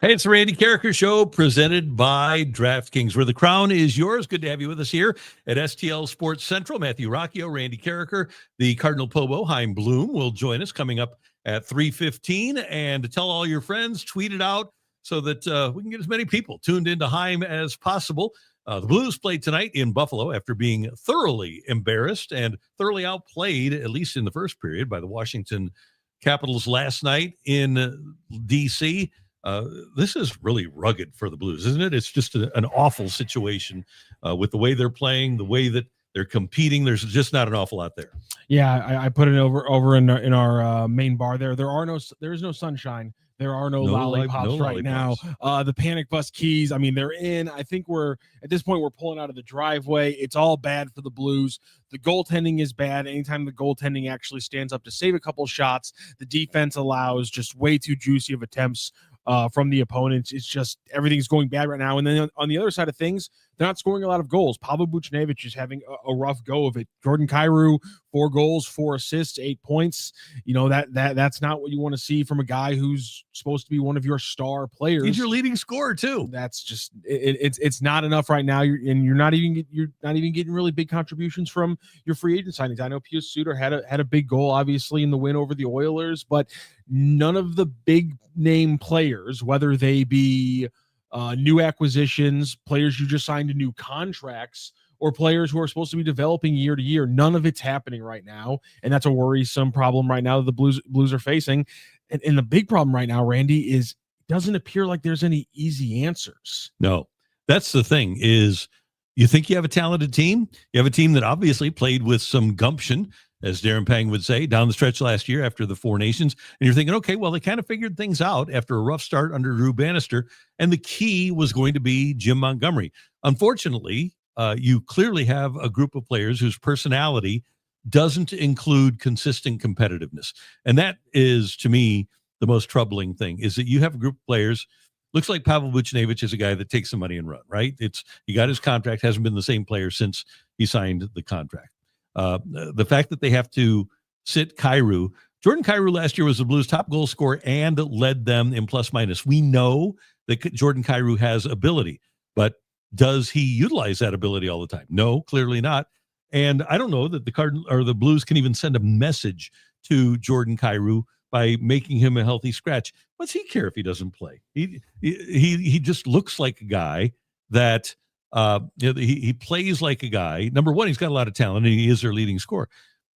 Hey, it's the Randy Karraker Show presented by DraftKings, where the crown is yours. Good to have you with us here at STL Sports Central. Matthew Rocchio, Randy Karraker, the Cardinal POBO Chaim Bloom will join us coming up at 3:15. And tell all your friends, tweet it out so that we can get as many people tuned into Chaim as possible. The Blues played tonight in Buffalo after being thoroughly embarrassed and thoroughly outplayed, at least in the first period, by the Washington Capitals last night in D.C. This is really rugged for the Blues, isn't it? It's just an awful situation with the way they're playing, the way that they're competing. There's just not an awful lot there. Yeah, I put it over in our main bar there. There is no sunshine. There are no lollipops right now. The panic bus keys, I mean, they're in. I think at this point, we're pulling out of the driveway. It's all bad for the Blues. The goaltending is bad. Anytime the goaltending actually stands up to save a couple shots, the defense allows just way too juicy of attempts from the opponents. It's just everything's going bad right now. And then on the other side of things, they're not scoring a lot of goals. POBO Chaim is having a rough go of it. Jordan Kyrou, 4 goals, 4 assists, 8 points. You know, that's not what you want to see from a guy who's supposed to be one of your star players. He's your leading scorer too. That's just it's not enough right now. You're not even getting really big contributions from your free agent signings. I know Pius Suter had a big goal, obviously, in the win over the Oilers, but none of the big name players, whether they be new acquisitions, players you just signed to new contracts, or players who are supposed to be developing year to year, none of it's happening right now. And that's a worrisome problem right now that the Blues are facing. And the big problem right now, Randy, is it doesn't appear like there's any easy answers. No, that's the thing is you think you have a talented team. You have a team that obviously played with some gumption, as Darren Pang would say, down the stretch last year after the Four Nations. And you're thinking, okay, well, they kind of figured things out after a rough start under Drew Bannister. And the key was going to be Jim Montgomery. Unfortunately, you clearly have a group of players whose personality doesn't include consistent competitiveness. And that is, to me, the most troubling thing is that you have a group of players. Looks like Pavel Buchnevich is a guy that takes the money and run, right? He got his contract, hasn't been the same player since he signed the contract. The fact that they have to sit Kyrou. Jordan Kyrou last year was the Blues' top goal scorer and led them in plus minus. We know that Jordan Kyrou has ability, but does he utilize that ability all the time? No, clearly not. And I don't know that the Cardinals or the Blues can even send a message to Jordan Kyrou by making him a healthy scratch. What's he care if he doesn't play? He just looks like a guy that he plays like a guy. Number one, he's got a lot of talent and he is their leading scorer,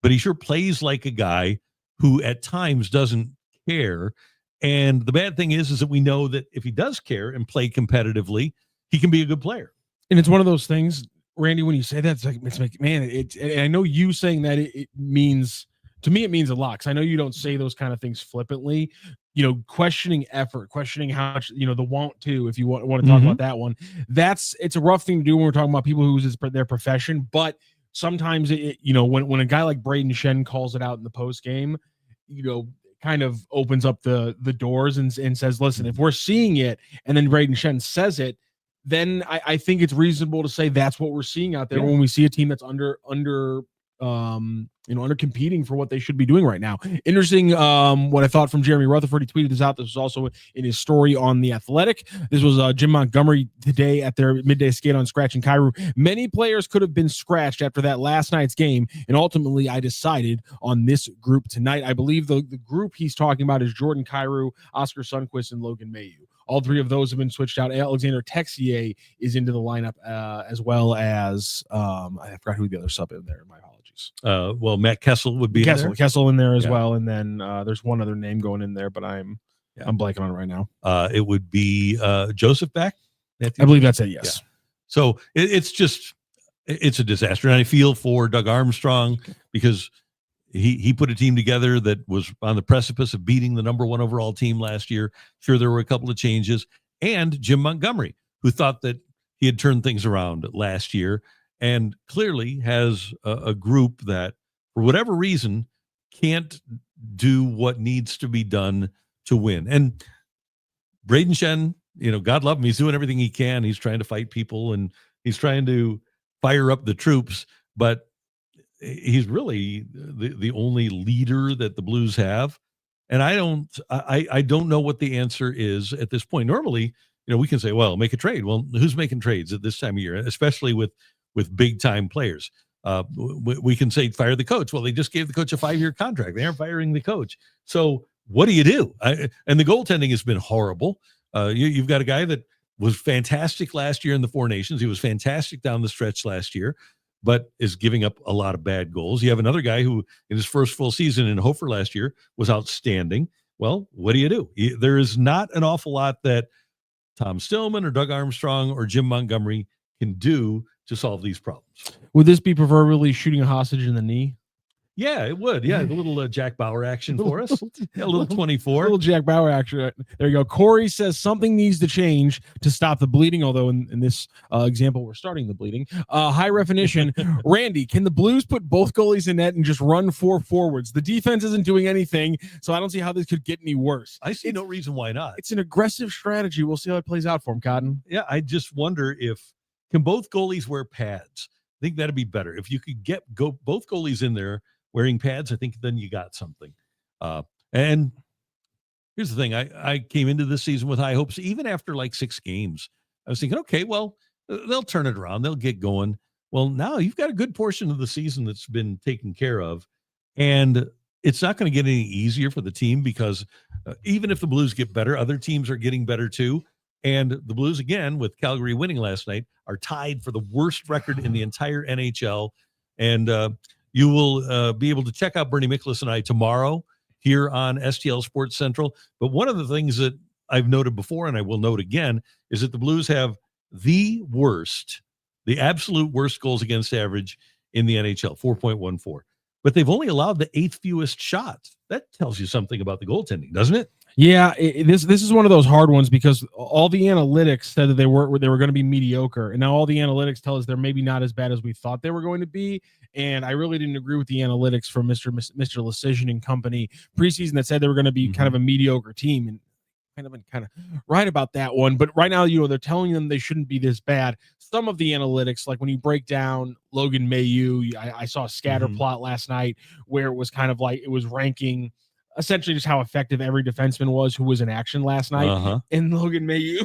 but he sure plays like a guy who at times doesn't care. And the bad thing is that we know that if he does care and play competitively, he can be a good player. And it's one of those things, Randy, when you say that, it's like, man, and I know you saying that it means, to me, it means a lot. Because I know you don't say those kind of things flippantly, questioning effort, questioning how much, the want to, if you want to talk about that one, it's a rough thing to do when we're talking about people who's their profession. But sometimes when a guy like Braden Shen calls it out in the post game, kind of opens up the doors and says, listen, if we're seeing it and then Braden Shen says it, then I think it's reasonable to say that's what we're seeing out there when we see a team that's under competing for what they should be doing right now. Interesting. What I thought from Jeremy Rutherford, he tweeted this out. This was also in his story on The Athletic. This was Jim Montgomery today at their midday skate on scratching Kyrou. Many players could have been scratched after that last night's game, and ultimately I decided on this group tonight. I believe the group he's talking about is Jordan Kyrou, Oscar Sundqvist, and Logan Mailloux. All 3 of those have been switched out. Alexander Texier is into the lineup, as well as I forgot who the other sub in there. My apologies. Well, Matt Kessel would be Kessel in there as well, and then there's one other name going in there, but I'm blanking on it right now. It would be Joseph back. I believe that's it. Yes. Yeah. So it's a disaster, and I feel for Doug Armstrong because he put a team together that was on the precipice of beating the number 1 overall team last year. Sure, there were a couple of changes. And Jim Montgomery, who thought that he had turned things around last year and clearly has a group that, for whatever reason, can't do what needs to be done to win. And Braden Shen, God love him. He's doing everything he can. He's trying to fight people and he's trying to fire up the troops, but he's really the only leader that the Blues have. And I don't know what the answer is at this point. Normally, we can say, well, make a trade. Well, who's making trades at this time of year, especially with big time players? We can say fire the coach. Well, they just gave the coach a 5-year contract. They aren't firing the coach. So what do you do? And the goaltending has been horrible. You've got a guy that was fantastic last year in the Four Nations. He was fantastic down the stretch last year, but is giving up a lot of bad goals. You have another guy who, in his first full season in Hofer last year, was outstanding. Well, what do you do? There is not an awful lot that Tom Stillman or Doug Armstrong or Jim Montgomery can do to solve these problems. Would this be proverbially shooting a hostage in the knee? Yeah, it would. Yeah, a little Jack Bauer action for us. Yeah, a little 24. A little Jack Bauer action. There you go. Corey says something needs to change to stop the bleeding, although in this example, we're starting the bleeding. High definition. Randy, can the Blues put both goalies in net and just run 4 forwards? The defense isn't doing anything, so I don't see how this could get any worse. I see no reason why not. It's an aggressive strategy. We'll see how it plays out for him, Cotton. Yeah, I just wonder can both goalies wear pads? I think that'd be better. If you could get both goalies in there wearing pads, I think then you got something. And here's the thing. I came into this season with high hopes. Even after like 6 games, I was thinking, okay, well, they'll turn it around. They'll get going. Well, now you've got a good portion of the season that's been taken care of. And it's not going to get any easier for the team because even if the Blues get better, other teams are getting better too. And the Blues, again, with Calgary winning last night, are tied for the worst record in the entire NHL. And you will be able to check out Bernie Miklasz and I tomorrow here on STL Sports Central. But one of the things that I've noted before, and I will note again, is that the Blues have the absolute worst goals against average in the NHL, 4.14. But they've only allowed the 8th fewest shots. That tells you something about the goaltending, doesn't it? Yeah, this is one of those hard ones because all the analytics said that they were going to be mediocre, and now all the analytics tell us they're maybe not as bad as we thought they were going to be. And I really didn't agree with the analytics from Mr. Lecision and company preseason that said they were going to be kind of a mediocre team, and kind of right about that one. But right now, they're telling them they shouldn't be this bad. Some of the analytics, like when you break down Logan Mailloux, I saw a scatter plot last night where it was kind of like it was ranking essentially just how effective every defenseman was who was in action last night. And Logan Mailloux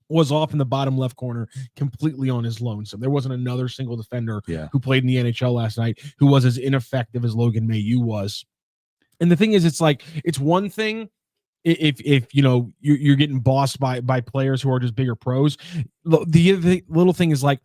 was off in the bottom left corner completely on his lonesome. There wasn't another single defender who played in the NHL last night who was as ineffective as Logan Mailloux was. And the thing is, it's like, it's one thing if you're getting bossed by players who are just bigger pros. The little thing is, like,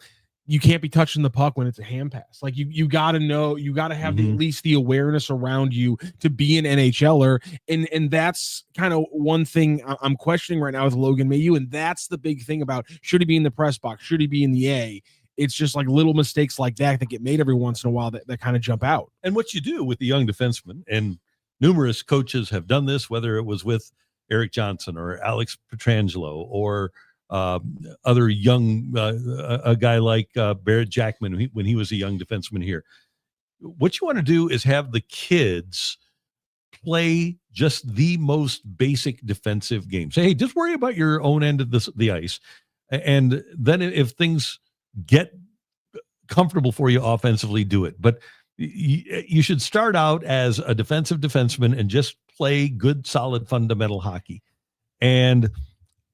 you can't be touching the puck when it's a hand pass. Like, you got to know, you got to have at least the awareness around you to be an NHLer. And that's kind of one thing I'm questioning right now with Logan Mailloux. And that's the big thing about, should he be in the press box? Should he be in the A? It's just like little mistakes like that get made every once in a while that kind of jump out. And what you do with the young defenseman, and numerous coaches have done this, whether it was with Eric Johnson or Alex Pietrangelo or other young, a guy like Barrett Jackman when he was a young defenseman here. What you want to do is have the kids play just the most basic defensive game. Say, hey, just worry about your own end of the ice. And then if things get comfortable for you offensively, do it. But you should start out as a defensive defenseman and just play good, solid, fundamental hockey. And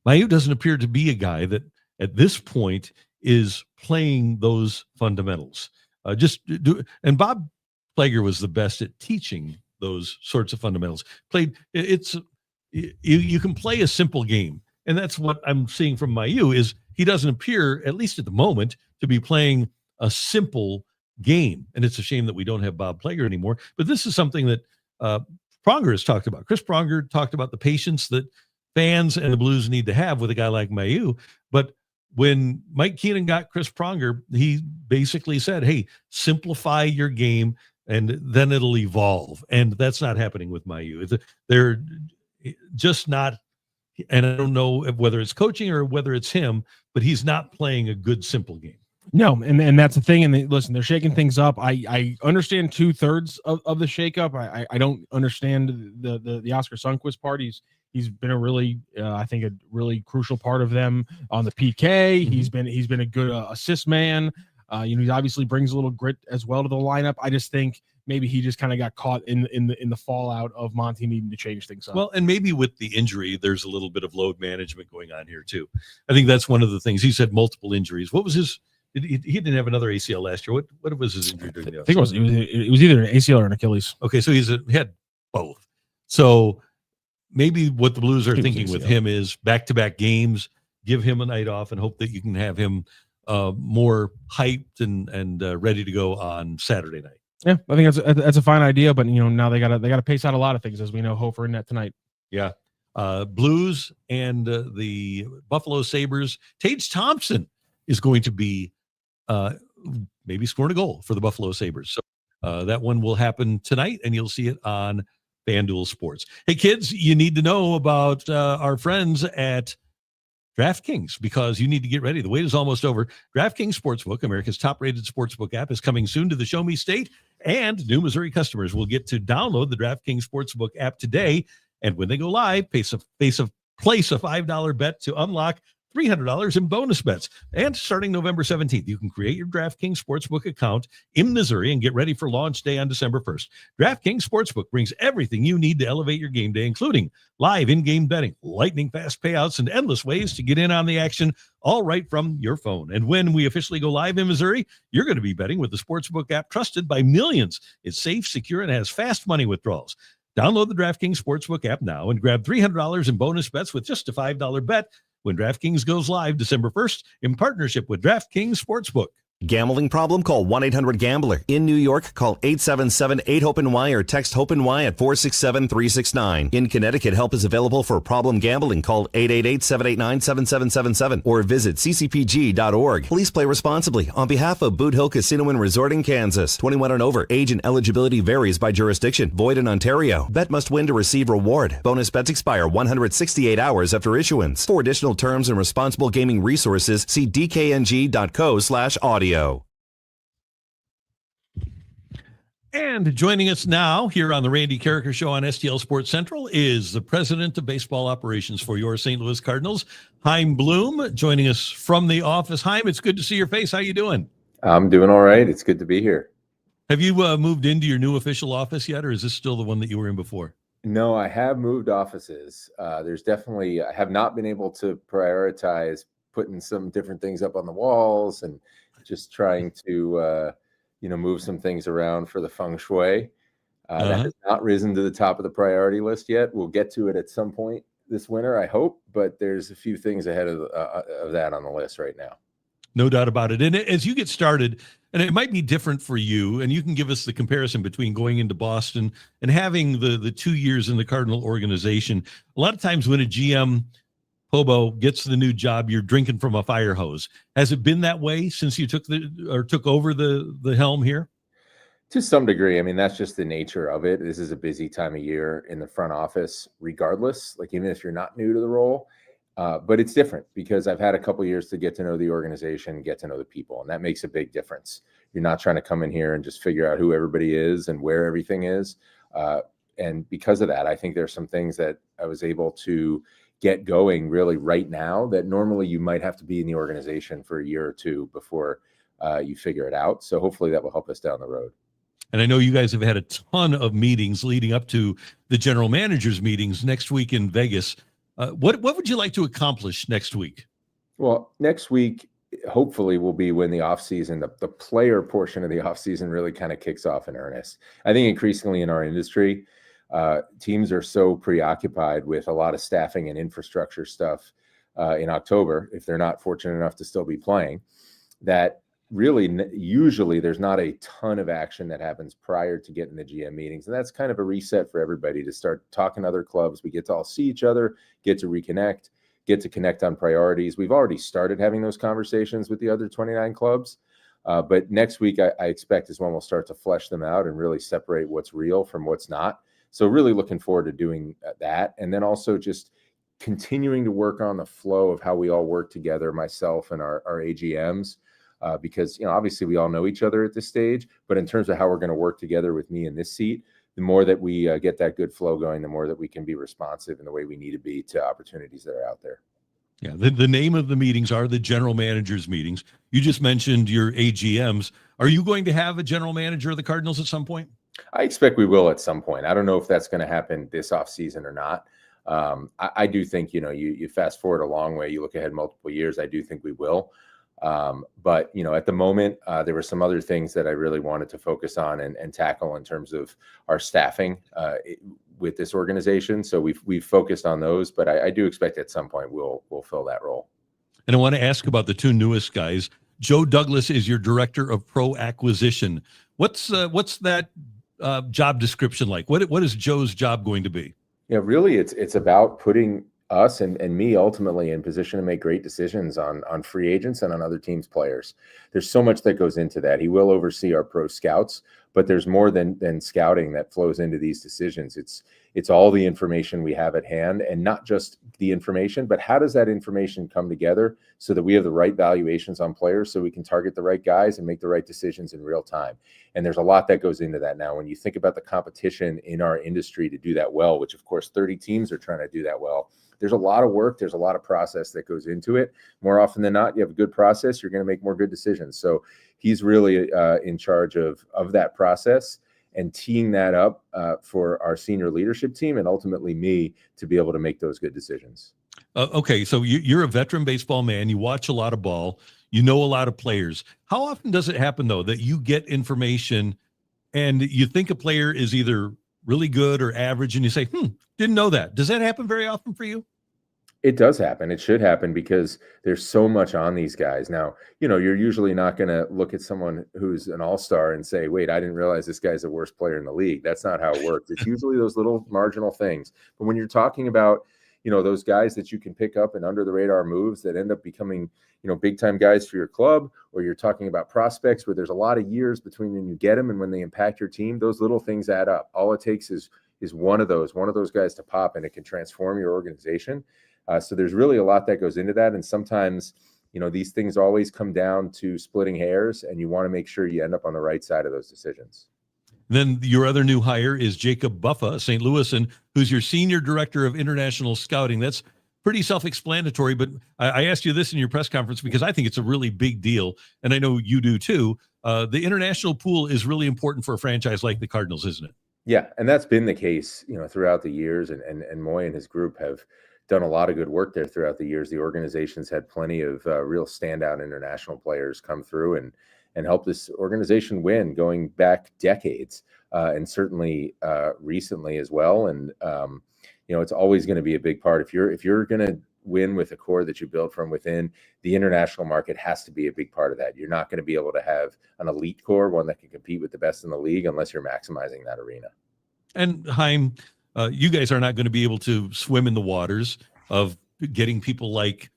Mailloux doesn't appear to be a guy that at this point is playing those fundamentals. And Bob Plager was the best at teaching those sorts of fundamentals. You can play a simple game. And that's what I'm seeing from Mailloux is he doesn't appear, at least at the moment, to be playing a simple game. And it's a shame that we don't have Bob Plager anymore. But this is something that Pronger has talked about. Chris Pronger talked about the patience that fans and the Blues need to have with a guy like Mailloux. But when Mike Keenan got Chris Pronger, he basically said, hey, simplify your game and then it'll evolve. And that's not happening with Mailloux. They're just not, and I don't know whether it's coaching or whether it's him, but he's not playing a good, simple game. No, and that's the thing. And listen, they're shaking things up. I understand 2/3 of the shakeup. I don't understand the Oscar Sundqvist part. He's been a really, I think, a really crucial part of them on the PK. He's been a good assist man. He obviously brings a little grit as well to the lineup. I just think maybe he just kind of got caught in the fallout of Monty needing to change things up. Well, and maybe with the injury, there's a little bit of load management going on here too. I think that's one of the things. He said multiple injuries. What was his? He didn't have another ACL last year. What was his injury during the offseason? I think it was either an ACL or an Achilles. Okay, so he had both. So maybe what the Blues are thinking with him is back-to-back games, give him a night off, and hope that you can have him more hyped and ready to go on Saturday night. Yeah, I think that's a fine idea, but now they gotta pace out a lot of things, as we know. Hofer in net tonight. Yeah, Blues and the Buffalo Sabres. Tage Thompson is going to be maybe scoring a goal for the Buffalo Sabres. So that one will happen tonight, and you'll see it on FanDuel Sports. Hey, kids, you need to know about our friends at DraftKings, because you need to get ready. The wait is almost over. DraftKings Sportsbook, America's top-rated sportsbook app, is coming soon to the Show Me State, and new Missouri customers will get to download the DraftKings Sportsbook app today, and when they go live, place a $5 bet to unlock $300 in bonus bets. And starting November 17th, you can create your DraftKings Sportsbook account in Missouri and get ready for launch day on December 1st. DraftKings Sportsbook brings everything you need to elevate your game day, including live in-game betting, lightning fast payouts, and endless ways to get in on the action, all right from your phone. And when we officially go live in Missouri, you're going to be betting with the Sportsbook app trusted by millions. It's safe, secure, and has fast money withdrawals. Download the DraftKings Sportsbook app now and grab $300 in bonus bets with just a $5 bet when DraftKings goes live December 1st in partnership with DraftKings Sportsbook. Gambling problem? Call 1-800-GAMBLER. In New York, call 877-8-HOPE-NY or text HOPE-NY at 467-369. In Connecticut, help is available for problem gambling. Call 888-789-7777 or visit ccpg.org. Please play responsibly. On behalf of Boot Hill Casino and Resort in Kansas, 21 and over. Age and eligibility varies by jurisdiction. Void in Ontario. Bet must win to receive reward. Bonus bets expire 168 hours after issuance. For additional terms and responsible gaming resources, see dkng.co/audio. And joining us now here on the Randy Karraker Show on STL Sports Central is the president of baseball operations for your St. Louis Cardinals, Chaim Bloom, joining us from the office. Chaim, it's good to see your face. How you doing? I'm doing all right. It's good to be here. Have you moved into your new official office yet, or is this still the one that you were in before? No, I have moved offices. There's definitely, I have not been able to prioritize putting some different things up on the walls and just trying to, move some things around for the feng shui. That has not risen to the top of the priority list yet. We'll get to it at some point this winter, I hope, but there's a few things ahead of that on the list right now. No doubt about it. And as you get started, and it might be different for you, and you can give us the comparison between going into Boston and having the 2 years in the Cardinal organization. A lot of times when a GM, POBO, gets the new job, you're drinking from a fire hose. Has it been that way since you took over the helm here? To some degree. I mean, that's just the nature of it. This is a busy time of year in the front office, regardless, like even if you're not new to the role. But it's different because I've had a couple of years to get to know the organization, get to know the people, and that makes a big difference. You're not trying to come in here and just figure out who everybody is and where everything is. And because of that, I think there's some things that I was able to get going really right now that normally you might have to be in the organization for a year or two before you figure it out. So hopefully that will help us down the road. And I know you guys have had a ton of meetings leading up to the general managers meetings next week in Vegas. What would you like to accomplish next week? Well, next week, hopefully will be when the offseason, the player portion of the offseason really kind of kicks off in earnest. I think increasingly in our industry, teams are so preoccupied with a lot of staffing and infrastructure stuff in October, if they're not fortunate enough to still be playing, that really usually there's not a ton of action that happens prior to getting the GM meetings. And that's kind of a reset for everybody to start talking to other clubs. We get to all see each other, get to reconnect, get to connect on priorities. We've already started having those conversations with the other 29 clubs. But next week, I expect is when we'll start to flesh them out and really separate what's real from what's not. So really looking forward to doing that. And then also just continuing to work on the flow of how we all work together, myself and our AGMs, because, obviously we all know each other at this stage, but in terms of how we're going to work together with me in this seat, the more that we get that good flow going, the more that we can be responsive in the way we need to be to opportunities that are out there. Yeah, the name of the meetings are the general managers meetings. You just mentioned your AGMs. Are you going to have a general manager of the Cardinals at some point? I expect we will at some point. I don't know if that's going to happen this offseason or not. I do think, you fast forward a long way, you look ahead multiple years, I do think we will. But, at the moment, there were some other things that I really wanted to focus on and tackle in terms of our staffing with this organization. So we've focused on those, but I do expect at some point we'll fill that role. And I want to ask about the two newest guys. Joe Douglas is your director of pro acquisition. What's that job description like? What is Joe's job going to be? Yeah, really, it's about putting us and me ultimately in position to make great decisions on free agents and on other teams' players. There's so much that goes into that. He will oversee our pro scouts, but there's more than scouting that flows into these decisions. It's all the information we have at hand, and not just the information, but how does that information come together so that we have the right valuations on players so we can target the right guys and make the right decisions in real time. And there's a lot that goes into that now. When you think about the competition in our industry to do that well, which of course 30 teams are trying to do that well, there's a lot of work, there's a lot of process that goes into it. More often than not, you have a good process, you're going to make more good decisions. So he's really in charge of that process and teeing that up for our senior leadership team and ultimately me to be able to make those good decisions. Okay, so you're a veteran baseball man. You watch a lot of ball. You know a lot of players. How often does it happen, though, that you get information and you think a player is either really good or average and you say, didn't know that? Does that happen very often for you? It does happen. It should happen because there's so much on these guys. Now, you're usually not going to look at someone who's an all-star and say, wait, I didn't realize this guy's the worst player in the league. That's not how it works. It's usually those little marginal things. But when you're talking about, those guys that you can pick up and under the radar moves that end up becoming, big time guys for your club, or you're talking about prospects where there's a lot of years between when you get them and when they impact your team, those little things add up. All it takes is one of those guys to pop and it can transform your organization. So there's really a lot that goes into that. And sometimes, these things always come down to splitting hairs, and you want to make sure you end up on the right side of those decisions. Then your other new hire is Jacob Buffa, St. Louisan, who's your senior director of international scouting. That's pretty self-explanatory, but I asked you this in your press conference because I think it's a really big deal, and I know you do too. The international pool is really important for a franchise like the Cardinals, isn't it? Yeah, and that's been the case, throughout the years, and Moy and his group have done a lot of good work there throughout the years. The organization's had plenty of real standout international players come through and help this organization win going back decades, and certainly recently as well. And it's always going to be a big part. If you're going to win with a core that you build from within, the international market has to be a big part of that. You're not going to be able to have an elite core, one that can compete with the best in the league, unless you're maximizing that arena. And Chaim, you guys are not going to be able to swim in the waters of getting people like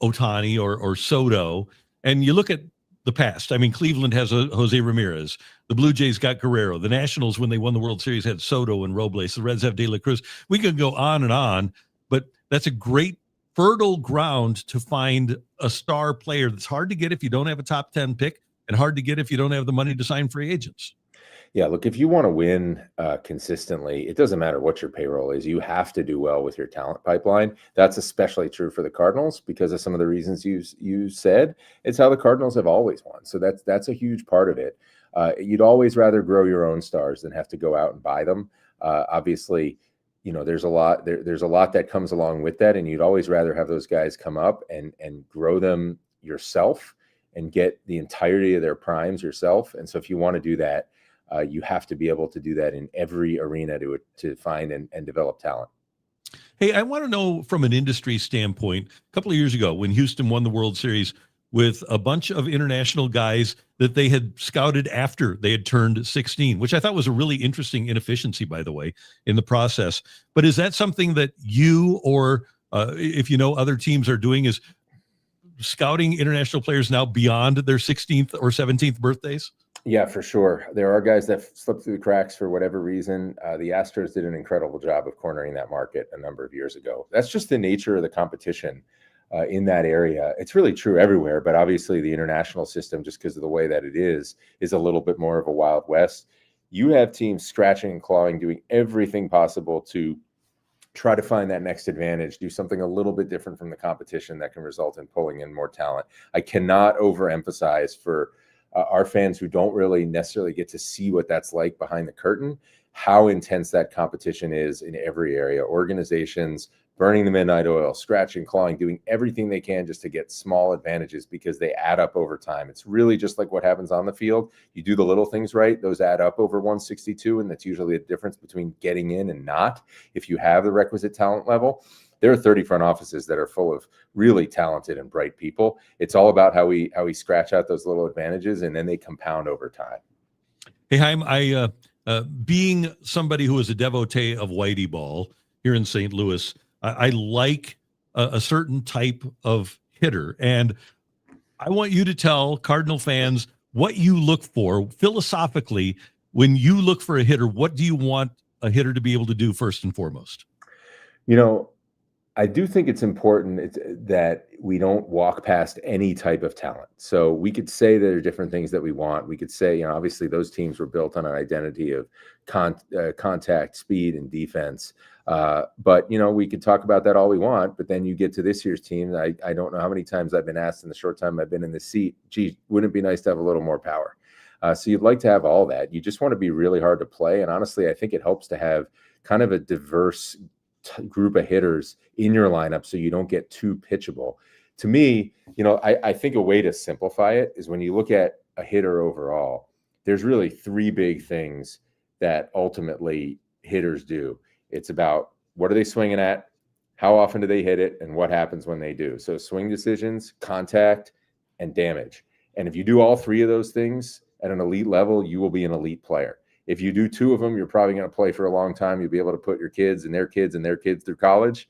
Ohtani or Soto. And you look at the past. I mean, Cleveland has Jose Ramirez. The Blue Jays got Kyrou. The Nationals, when they won the World Series, had Soto and Robles. The Reds have De La Cruz. We could go on and on, but that's a great fertile ground to find a star player that's hard to get if you don't have a top 10 pick and hard to get if you don't have the money to sign free agents. Yeah, look, if you want to win consistently, it doesn't matter what your payroll is. You have to do well with your talent pipeline. That's especially true for the Cardinals because of some of the reasons you said. It's how the Cardinals have always won. So that's a huge part of it. You'd always rather grow your own stars than have to go out and buy them. Obviously, there's a lot that comes along with that, and you'd always rather have those guys come up and grow them yourself and get the entirety of their primes yourself. And so if you want to do that, you have to be able to do that in every arena to find and develop talent. Hey, I want to know from an industry standpoint, a couple of years ago when Houston won the World Series with a bunch of international guys that they had scouted after they had turned 16, which I thought was a really interesting inefficiency, by the way, in the process. But is that something that you or if other teams are doing, is scouting international players now beyond their 16th or 17th birthdays? Yeah, for sure. There are guys that slip through the cracks for whatever reason. The Astros did an incredible job of cornering that market a number of years ago. That's just the nature of the competition in that area. It's really true everywhere, but obviously the international system, just because of the way that it is a little bit more of a Wild West. You have teams scratching and clawing, doing everything possible to try to find that next advantage, do something a little bit different from the competition that can result in pulling in more talent. I cannot overemphasize for our fans who don't really necessarily get to see what that's like behind the curtain, how intense that competition is in every area. Organizations burning the midnight oil, scratching, clawing, doing everything they can just to get small advantages because they add up over time. It's really just like what happens on the field. You do the little things right, those add up over 162, and that's usually the difference between getting in and not if you have the requisite talent level. There are 30 front offices that are full of really talented and bright people. It's all about how we scratch out those little advantages, and then they compound over time. Hey, Chaim, being somebody who is a devotee of Whitey ball here in St. Louis, I like a certain type of hitter. And I want you to tell Cardinal fans what you look for philosophically. When you look for a hitter, what do you want a hitter to be able to do first and foremost? I do think it's important that we don't walk past any type of talent. So we could say there are different things that we want. We could say, obviously those teams were built on an identity of contact, speed, and defense. But we could talk about that all we want. But then you get to this year's team. I don't know how many times I've been asked in the short time I've been in the seat, gee, wouldn't it be nice to have a little more power? So you'd like to have all that. You just want to be really hard to play. And honestly, I think it helps to have kind of a diverse group of hitters in your lineup so you don't get too pitchable. To me, I think a way to simplify it is when you look at a hitter overall, there's really three big things that ultimately hitters do. It's about what are they swinging at, how often do they hit it, and what happens when they do. So swing decisions, contact, and damage. And if you do all three of those things at an elite level, you will be an elite player. If you do two of them, you're probably going to play for a long time. You'll be able to put your kids and their kids and their kids through college.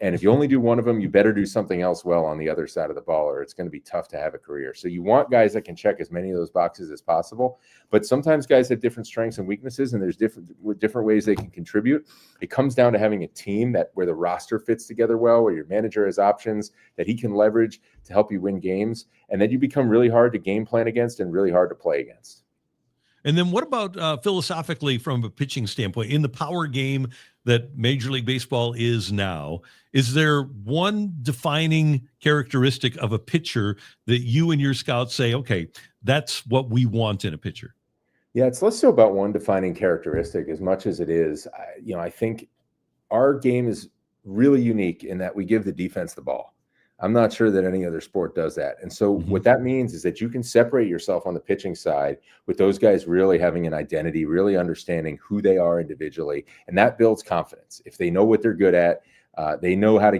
And if you only do one of them, you better do something else well on the other side of the ball, or it's going to be tough to have a career. So you want guys that can check as many of those boxes as possible. But sometimes guys have different strengths and weaknesses, and there's different ways they can contribute. It comes down to having a team where the roster fits together well, where your manager has options that he can leverage to help you win games. And then you become really hard to game plan against and really hard to play against. And then what about philosophically from a pitching standpoint in the power game that Major League Baseball is now? Is there one defining characteristic of a pitcher that you and your scouts say, okay, that's what we want in a pitcher? Yeah, it's less so about one defining characteristic as much as it is, I think our game is really unique in that we give the defense the ball. I'm not sure that any other sport does that. And so what that means is that you can separate yourself on the pitching side with those guys really having an identity, really understanding who they are individually. And that builds confidence. If they know what they're good at, they know how they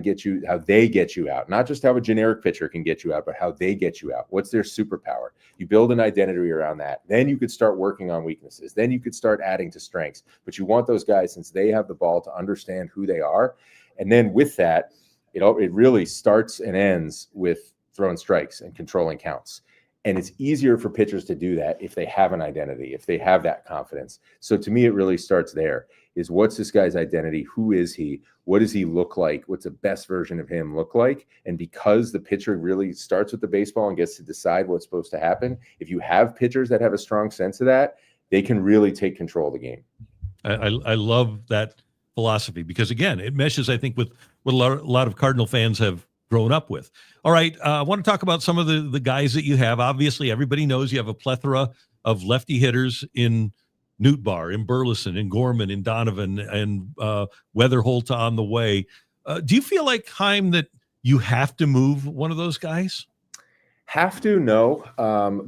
get you out, not just how a generic pitcher can get you out, but how they get you out. What's their superpower? You build an identity around that. Then you could start working on weaknesses. Then you could start adding to strengths. But you want those guys, since they have the ball, to understand who they are. And then with that, it really starts and ends with throwing strikes and controlling counts. And it's easier for pitchers to do that if they have an identity, if they have that confidence. So to me, it really starts there is what's this guy's identity? Who is he? What does he look like? What's the best version of him look like? And because the pitcher really starts with the baseball and gets to decide what's supposed to happen, if you have pitchers that have a strong sense of that, they can really take control of the game. I love that philosophy because, again, it meshes, I think, with what a lot of Cardinal fans have grown up with. All right, I want to talk about some of the guys that you have. Obviously, everybody knows you have a plethora of lefty hitters in Nootbaar, in Burleson, in Gorman, in Donovan, and Weatherholt on the way. Do you feel like, Chaim, that you have to move one of those guys? Have to, no.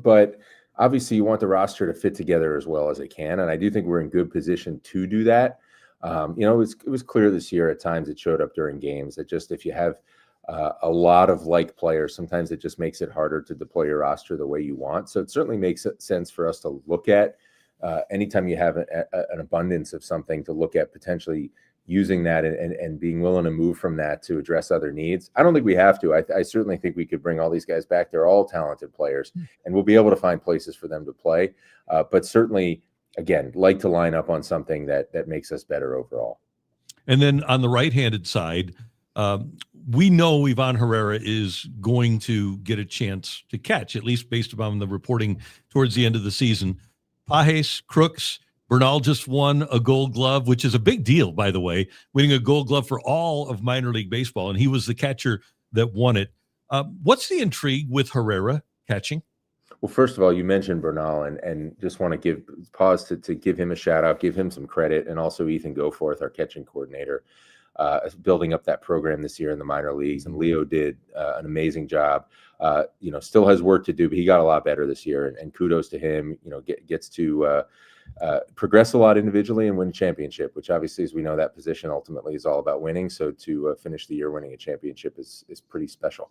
But obviously you want the roster to fit together as well as it can. And I do think we're in good position to do that. It was clear this year at times it showed up during games that just if you have a lot of like players, sometimes it just makes it harder to deploy your roster the way you want. So it certainly makes sense for us to look at anytime you have an abundance of something to look at potentially using that and being willing to move from that to address other needs. I don't think we have to. I certainly think we could bring all these guys back. They're all talented players and we'll be able to find places for them to play. But certainly, again, like to line up on something that makes us better overall. And then on the right-handed side, we know Ivan Herrera is going to get a chance to catch, at least based upon the reporting towards the end of the season. Pages, Crooks, Bernal just won a Gold Glove, which is a big deal, by the way, winning a Gold Glove for all of minor league baseball, and he was the catcher that won it. What's the intrigue with Herrera catching? Well, first of all, you mentioned Bernal, and just want to pause to give him a shout out, give him some credit, and also Ethan Goforth, our catching coordinator, building up that program this year in the minor leagues. And Leo did an amazing job. Still has work to do, but he got a lot better this year. And kudos to him. Gets to progress a lot individually and win a championship, which obviously, as we know, that position ultimately is all about winning. So to finish the year winning a championship is pretty special.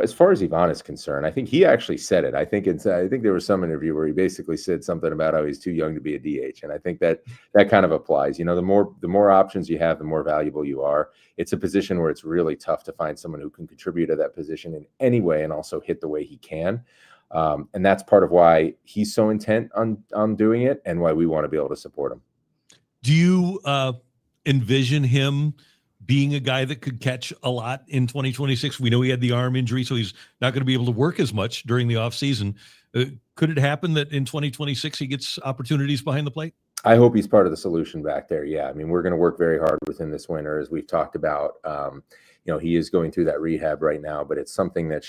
As far as Ivan is concerned, I think he actually said it. I think there was some interview where he basically said something about how he's too young to be a DH, and I think that kind of applies. The more options you have, the more valuable you are. It's a position where it's really tough to find someone who can contribute to that position in any way and also hit the way he can. And that's part of why he's so intent on doing it, and why we want to be able to support him. Do you envision him being a guy that could catch a lot in 2026? We know he had the arm injury, so he's not going to be able to work as much during the offseason. Could it happen that in 2026 he gets opportunities behind the plate? I hope he's part of the solution back there. Yeah, I mean, we're going to work very hard with him this winter, as we've talked about. He is going through that rehab right now, but it's something that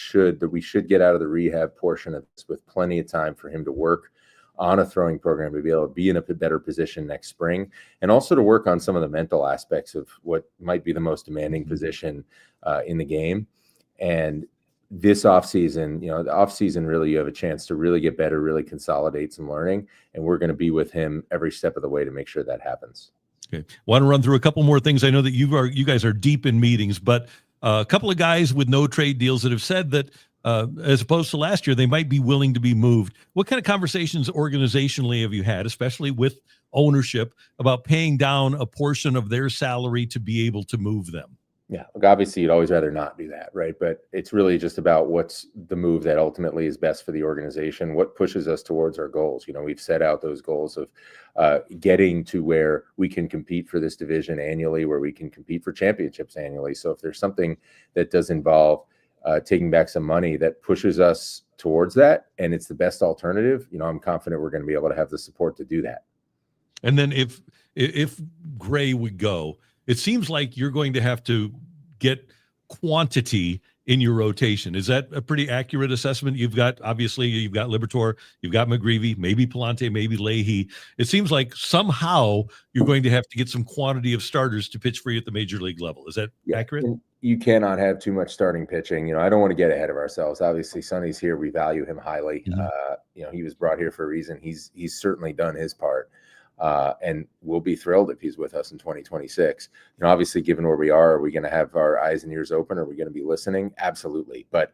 we should get out of the rehab portion of this with plenty of time for him to work on a throwing program, to be able to be in a better position next spring, and also to work on some of the mental aspects of what might be the most demanding position in the game. And this offseason, the offseason, really, you have a chance to really get better, really consolidate some learning, and we're going to be with him every step of the way to make sure that happens. Okay. Want to run through a couple more things. I know that you guys are deep in meetings, but a couple of guys with no trade deals that have said that as opposed to last year, they might be willing to be moved. What kind of conversations organizationally have you had, especially with ownership, about paying down a portion of their salary to be able to move them? Yeah, look, obviously you'd always rather not do that, right? But it's really just about what's the move that ultimately is best for the organization, what pushes us towards our goals. We've set out those goals of getting to where we can compete for this division annually, where we can compete for championships annually. So if there's something that does involve taking back some money that pushes us towards that, and it's the best alternative, I'm confident we're going to be able to have the support to do that. And then if Gray would go, it seems like you're going to have to get quantity in your rotation. Is that a pretty accurate assessment? You've got Liberatore, you've got McGreevy, maybe Palante, maybe Leahy. It seems like somehow you're going to have to get some quantity of starters to pitch for you at the major league level. Is that accurate? You cannot have too much starting pitching. I don't want to get ahead of ourselves. Obviously, Sonny's here. We value him highly. Mm-hmm. He was brought here for a reason. He's certainly done his part. And we'll be thrilled if he's with us in 2026. Obviously, given where we are we going to have our eyes and ears open? Are we going to be listening? Absolutely. But,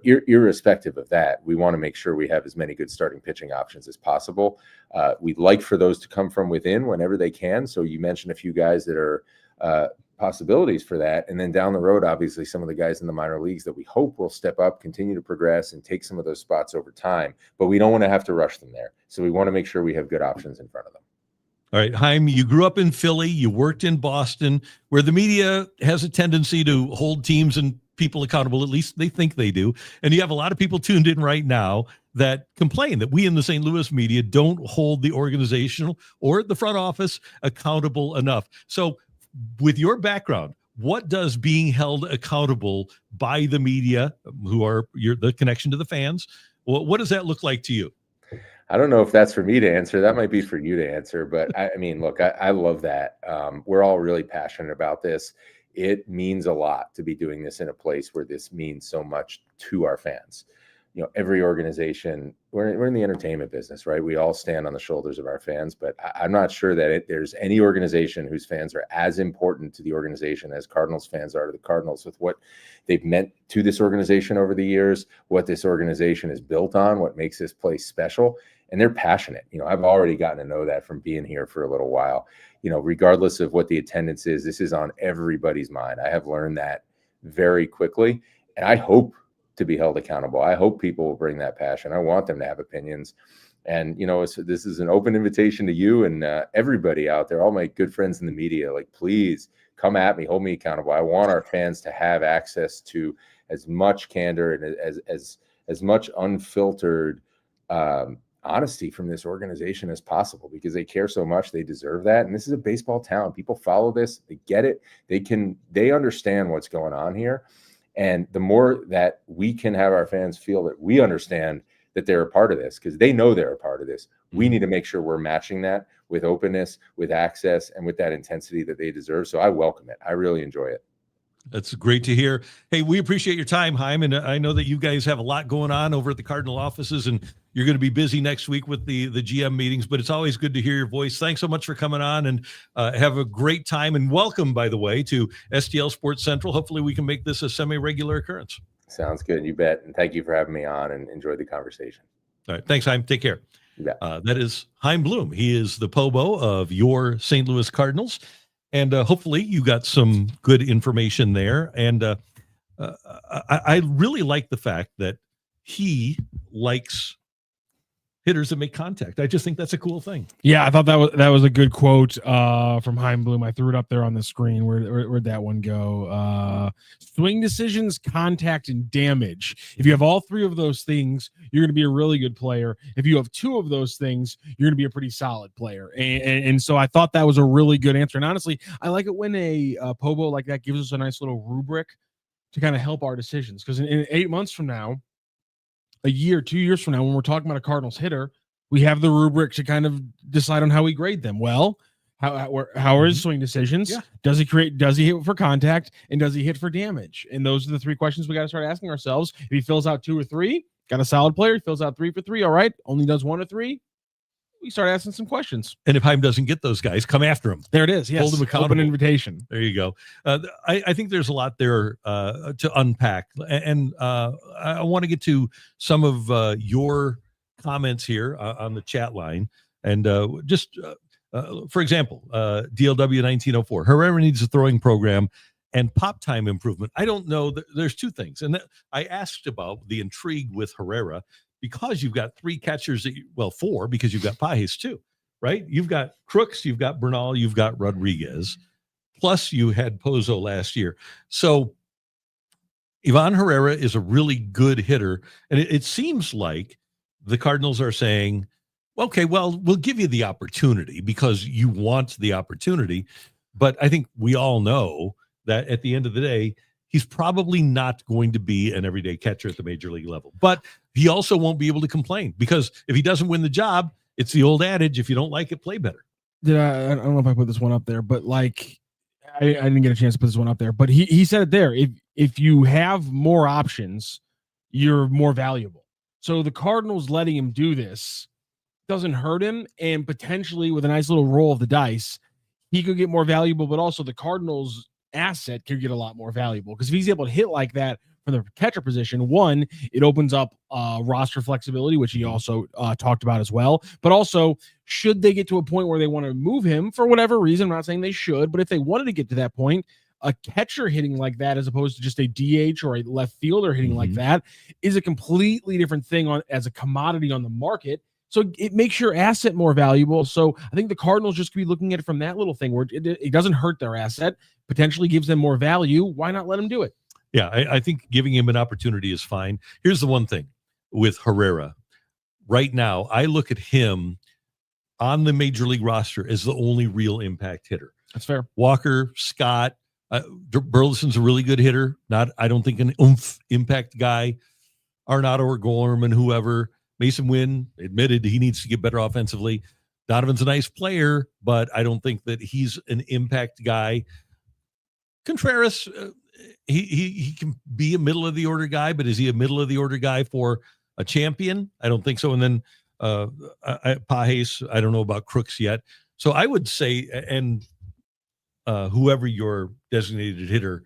irrespective of that, we want to make sure we have as many good starting pitching options as possible. We'd like for those to come from within whenever they can. So you mentioned a few guys that are possibilities for that. And then down the road, obviously, some of the guys in the minor leagues that we hope will step up, continue to progress, and take some of those spots over time. But we don't want to have to rush them there. So we want to make sure we have good options in front of them. All right, Chaim, you grew up in Philly, you worked in Boston, where the media has a tendency to hold teams and people accountable, at least they think they do. And you have a lot of people tuned in right now that complain that we in the St. Louis media don't hold the organizational or the front office accountable enough. So with your background, what does being held accountable by the media, who are the connection to the fans, what does that look like to you? I don't know if that's for me to answer. That might be for you to answer. But I mean, look, I love that. We're all really passionate about this. It means a lot to be doing this in a place where this means so much to our fans. Every organization, we're in the entertainment business, right? We all stand on the shoulders of our fans, but I'm not sure that there's any organization whose fans are as important to the organization as Cardinals fans are to the Cardinals, with what they've meant to this organization over the years, what this organization is built on, what makes this place special. And they're passionate. I've already gotten to know that from being here for a little while. Regardless of what the attendance is, this is on everybody's mind. I have learned that very quickly, and I hope to be held accountable. I hope people will bring that passion. I want them to have opinions. And, this is an open invitation to you and everybody out there, all my good friends in the media. Like, please come at me, hold me accountable. I want our fans to have access to as much candor and as much unfiltered honesty from this organization as possible, because they care so much. They deserve that. And this is a baseball town. People follow this. They get it. They understand what's going on here. And the more that we can have our fans feel that we understand that they're a part of this, because they know they're a part of this, we need to make sure we're matching that with openness, with access, and with that intensity that they deserve. So I welcome it. I really enjoy it. That's great to hear. Hey, we appreciate your time, Chaim, and I know that you guys have a lot going on over at the Cardinal offices, and you're going to be busy next week with the GM meetings, but it's always good to hear your voice. Thanks so much for coming on, and have a great time, and welcome, by the way, to STL Sports Central. Hopefully we can make this a semi-regular occurrence. Sounds good. You bet. And thank you for having me on, and enjoy the conversation. All right. Thanks, Chaim. Take care. Yeah. That is Chaim Bloom. He is the POBO of your St. Louis Cardinals. And hopefully you got some good information there. And I really like the fact that he likes hitters that make contact. I just think that's a cool thing. Yeah, I thought that was a good quote from Chaim Bloom. I threw it up there on the screen. Where'd that one go? Swing decisions, contact, and damage. If you have all three of those things, you're going to be a really good player. If you have two of those things, you're going to be a pretty solid player. And so I thought that was a really good answer. And honestly, I like it when a POBO like that gives us a nice little rubric to kind of help our decisions. Because in 8 months from now, a year, 2 years from now, when we're talking about a Cardinals hitter, we have the rubric to kind of decide on how we grade them. Well, how are his swing decisions? Yeah. Does he hit for contact, and does he hit for damage? And those are the three questions we got to start asking ourselves. If he fills out 2 or 3, got a solid player. He fills out 3 for 3. All right. Only does 1 or 3. We start asking some questions. And if Chaim doesn't get those guys, come after him. There it is. Yes. Hold him accountable. Open invitation. There you go. I think there's a lot there to unpack. And I want to get to some of your comments here on the chat line. And for example, DLW 1904, Herrera needs a throwing program and pop time improvement. I don't know. There's 2 things. And I asked about the intrigue with Herrera because you've got 3 catchers, 4, because you've got Padres too, right? You've got Crooks, you've got Bernal, you've got Rodriguez, plus you had Pozo last year. So Ivan Herrera is a really good hitter. And it seems like the Cardinals are saying, okay, well, we'll give you the opportunity because you want the opportunity. But I think we all know that at the end of the day, he's probably not going to be an everyday catcher at the major league level. But he also won't be able to complain because if he doesn't win the job, it's the old adage, if you don't like it, play better. I don't know if I put this one up there, but like I didn't get a chance to put this one up there. But he said it there. If you have more options, you're more valuable. So the Cardinals letting him do this doesn't hurt him, and potentially with a nice little roll of the dice, he could get more valuable, but also the Cardinals asset could get a lot more valuable because if he's able to hit like that from the catcher position, one, it opens up roster flexibility, which he also talked about as well. But also, should they get to a point where they want to move him for whatever reason, I'm not saying they should, but if they wanted to get to that point, a catcher hitting like that as opposed to just a DH or a left fielder hitting like that is a completely different thing as a commodity on the market. So it makes your asset more valuable. So I think the Cardinals just could be looking at it from that little thing where it doesn't hurt their asset, potentially gives them more value. Why not let them do it? Yeah, I think giving him an opportunity is fine. Here's the one thing with Herrera. Right now, I look at him on the major league roster as the only real impact hitter. That's fair. Walker, Scott, Burleson's a really good hitter. I don't think an oomph impact guy. Arenado or Gorman, whoever. Mason Wynn admitted he needs to get better offensively. Donovan's a nice player, but I don't think that he's an impact guy. Contreras, he can be a middle of the order guy, but is he a middle of the order guy for a champion? I don't think so. And then Pajes, I don't know about Crooks yet. So I would say, and whoever your designated hitter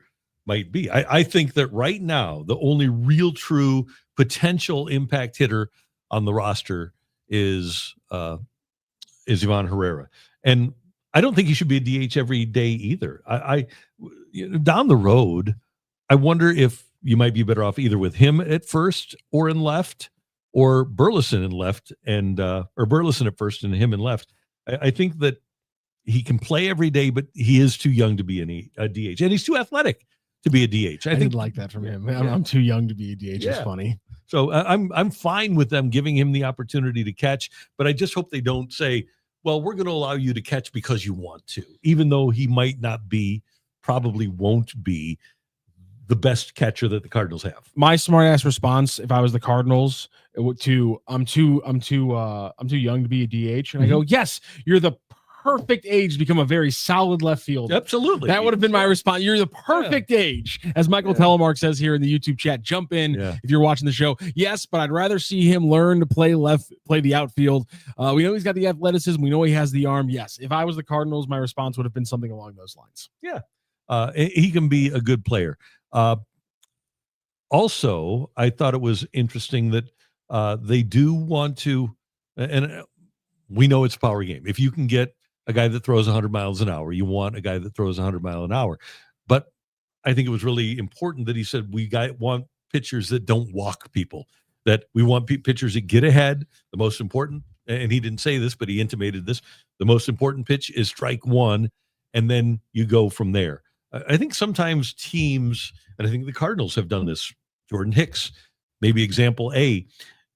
might be, I think that right now the only real true potential impact hitter on the roster is Ivan Herrera. And I don't think he should be a DH every day either. Down the road, I wonder if you might be better off either with him at first or in left, or Burleson in left, and or Burleson at first and him in left. I think that he can play every day, but he is too young to be a DH, and he's too athletic to be a DH. I think like that from him. I'm too young to be a DH. It's funny. So I'm fine with them giving him the opportunity to catch, but I just hope they don't say, well, we're going to allow you to catch because you want to, even though he might not be, probably won't be the best catcher that the Cardinals have. My smart ass response, if I was the Cardinals, it would I'm too young to be a DH, and I go, yes, you're the perfect age to become a very solid left fielder. Absolutely, that would have been my response. You're the perfect age, as Michael Telemark says here in the YouTube chat. Jump in if you're watching the show. Yes, but I'd rather see him learn to play the outfield. We know he's got the athleticism. We know he has the arm. Yes, if I was the Cardinals, my response would have been something along those lines. Yeah, he can be a good player. Also, I thought it was interesting that they do want to, and we know it's a power game. If you can get a guy that throws 100 miles an hour, you want a guy that throws 100 miles an hour. But I think it was really important that he said want pitchers that don't walk people, that we want pitchers that get ahead. The most important, and he didn't say this, but he intimated this, the most important pitch is strike one, and then you go from there. I think sometimes teams, and I think the Cardinals have done this, Jordan Hicks, maybe example A,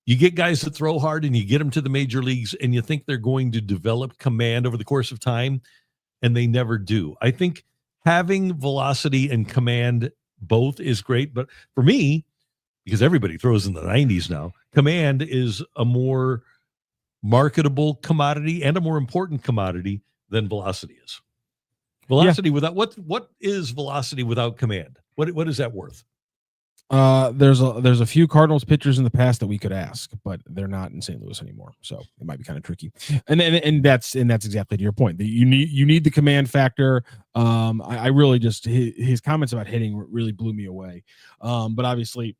you get guys that throw hard and you get them to the major leagues and you think they're going to develop command over the course of time, and they never do. I think having velocity and command both is great, but for me, because everybody throws in the 90s now, command is a more marketable commodity and a more important commodity than velocity is. Velocity without what is velocity without command? What is that worth? There's a few Cardinals pitchers in the past that we could ask, but they're not in St. Louis anymore, so it might be kind of tricky. And that's exactly to your point. That you need the command factor. I really just his comments about hitting really blew me away. But obviously,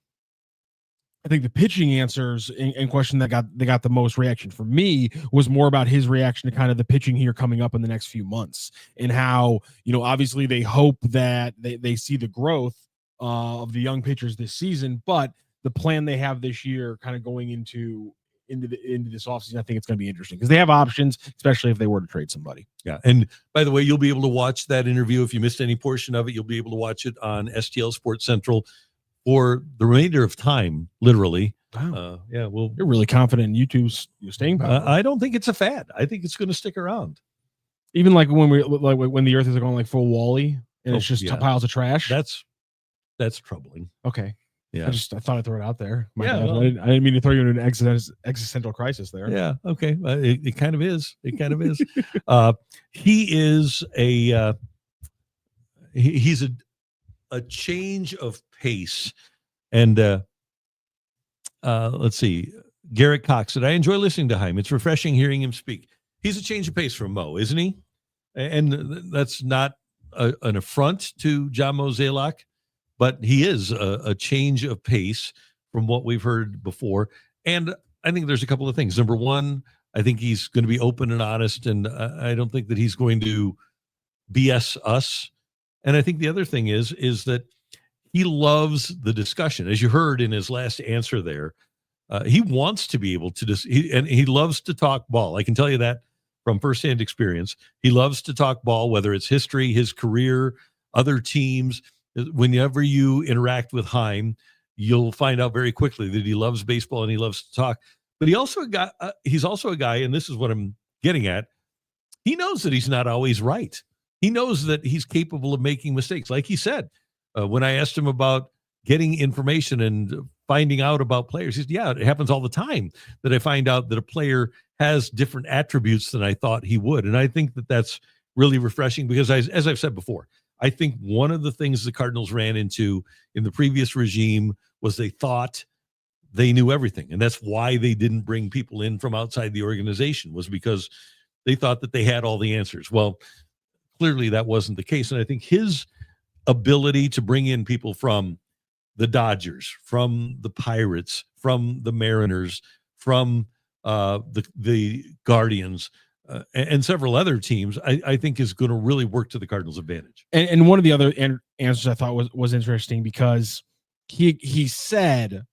I think the pitching answers in question that got the most reaction for me was more about his reaction to kind of the pitching here coming up in the next few months, and how, obviously they hope that they see the growth of the young pitchers this season, but the plan they have this year kind of going into this offseason, I think it's going to be interesting because they have options, especially if they were to trade somebody. Yeah. And by the way, you'll be able to watch that interview. If you missed any portion of it, you'll be able to watch it on STL Sports Central for the remainder of time, literally. Wow. You're really confident in YouTube's staying power. I don't think it's a fad. I think it's going to stick around. Even like when the Earth is going like full Wall-E and it's just piles of trash. That's troubling. Okay. Yeah. I thought I'd throw it out there. Well, I didn't mean to throw you into an existential crisis there. Yeah. Okay. It kind of is. It kind of is. He is he's a change of pace. And let's see. Garrett Cox said, I enjoy listening to him. It's refreshing hearing him speak. He's a change of pace from Mo, isn't he? And that's not an affront to John Mozeliak, but he is a change of pace from what we've heard before. And I think there's a couple of things. Number one, I think he's going to be open and honest, and I don't think that he's going to BS us. And I think the other thing is that he loves the discussion. As you heard in his last answer there, he wants to be able to and he loves to talk ball. I can tell you that from firsthand experience. He loves to talk ball, whether it's history, his career, other teams. Whenever you interact with Chaim, you'll find out very quickly that he loves baseball and he loves to talk. But he's also a guy, and this is what I'm getting at. He knows that he's not always right. He knows that he's capable of making mistakes. Like he said, when I asked him about getting information and finding out about players, he said, yeah, it happens all the time that I find out that a player has different attributes than I thought he would. And I think that that's really refreshing because, as I've said before, I think one of the things the Cardinals ran into in the previous regime was they thought they knew everything. And that's why they didn't bring people in from outside the organization, was because they thought that they had all the answers. Well, clearly that wasn't the case. And I think his ability to bring in people from the Dodgers, from the Pirates, from the Mariners, from the Guardians, and several other teams, I think is going to really work to the Cardinals' advantage. And one of the other answers I thought was interesting because he said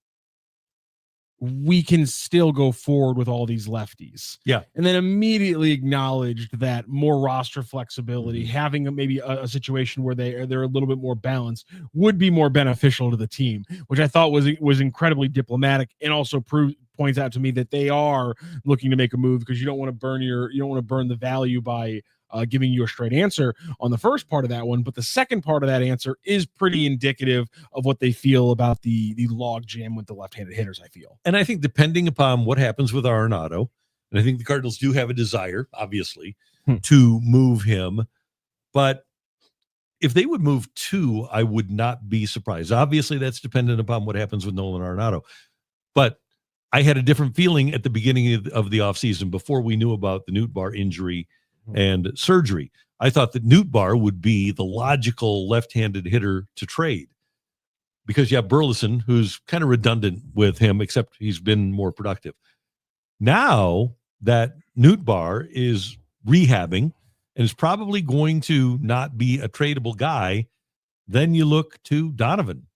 we can still go forward with all these lefties. Yeah. And then immediately acknowledged that more roster flexibility, having maybe a situation where they're a little bit more balanced would be more beneficial to the team, which I thought was incredibly diplomatic, and also points out to me that they are looking to make a move because you don't want to burn the value by giving you a straight answer on the first part of that one, but the second part of that answer is pretty indicative of what they feel about the log jam with the left-handed hitters, I feel. And I think depending upon what happens with Arenado, and I think the Cardinals do have a desire, obviously, to move him, but if they would move 2, I would not be surprised. Obviously, that's dependent upon what happens with Nolan Arenado. But I had a different feeling at the beginning of the offseason before we knew about the Nootbaar injury and surgery. I thought that Nootbaar would be the logical left-handed hitter to trade because you have Burleson, who's kind of redundant with him, except he's been more productive. Now that Nootbaar is rehabbing and is probably going to not be a tradable guy, then you look to Donovan.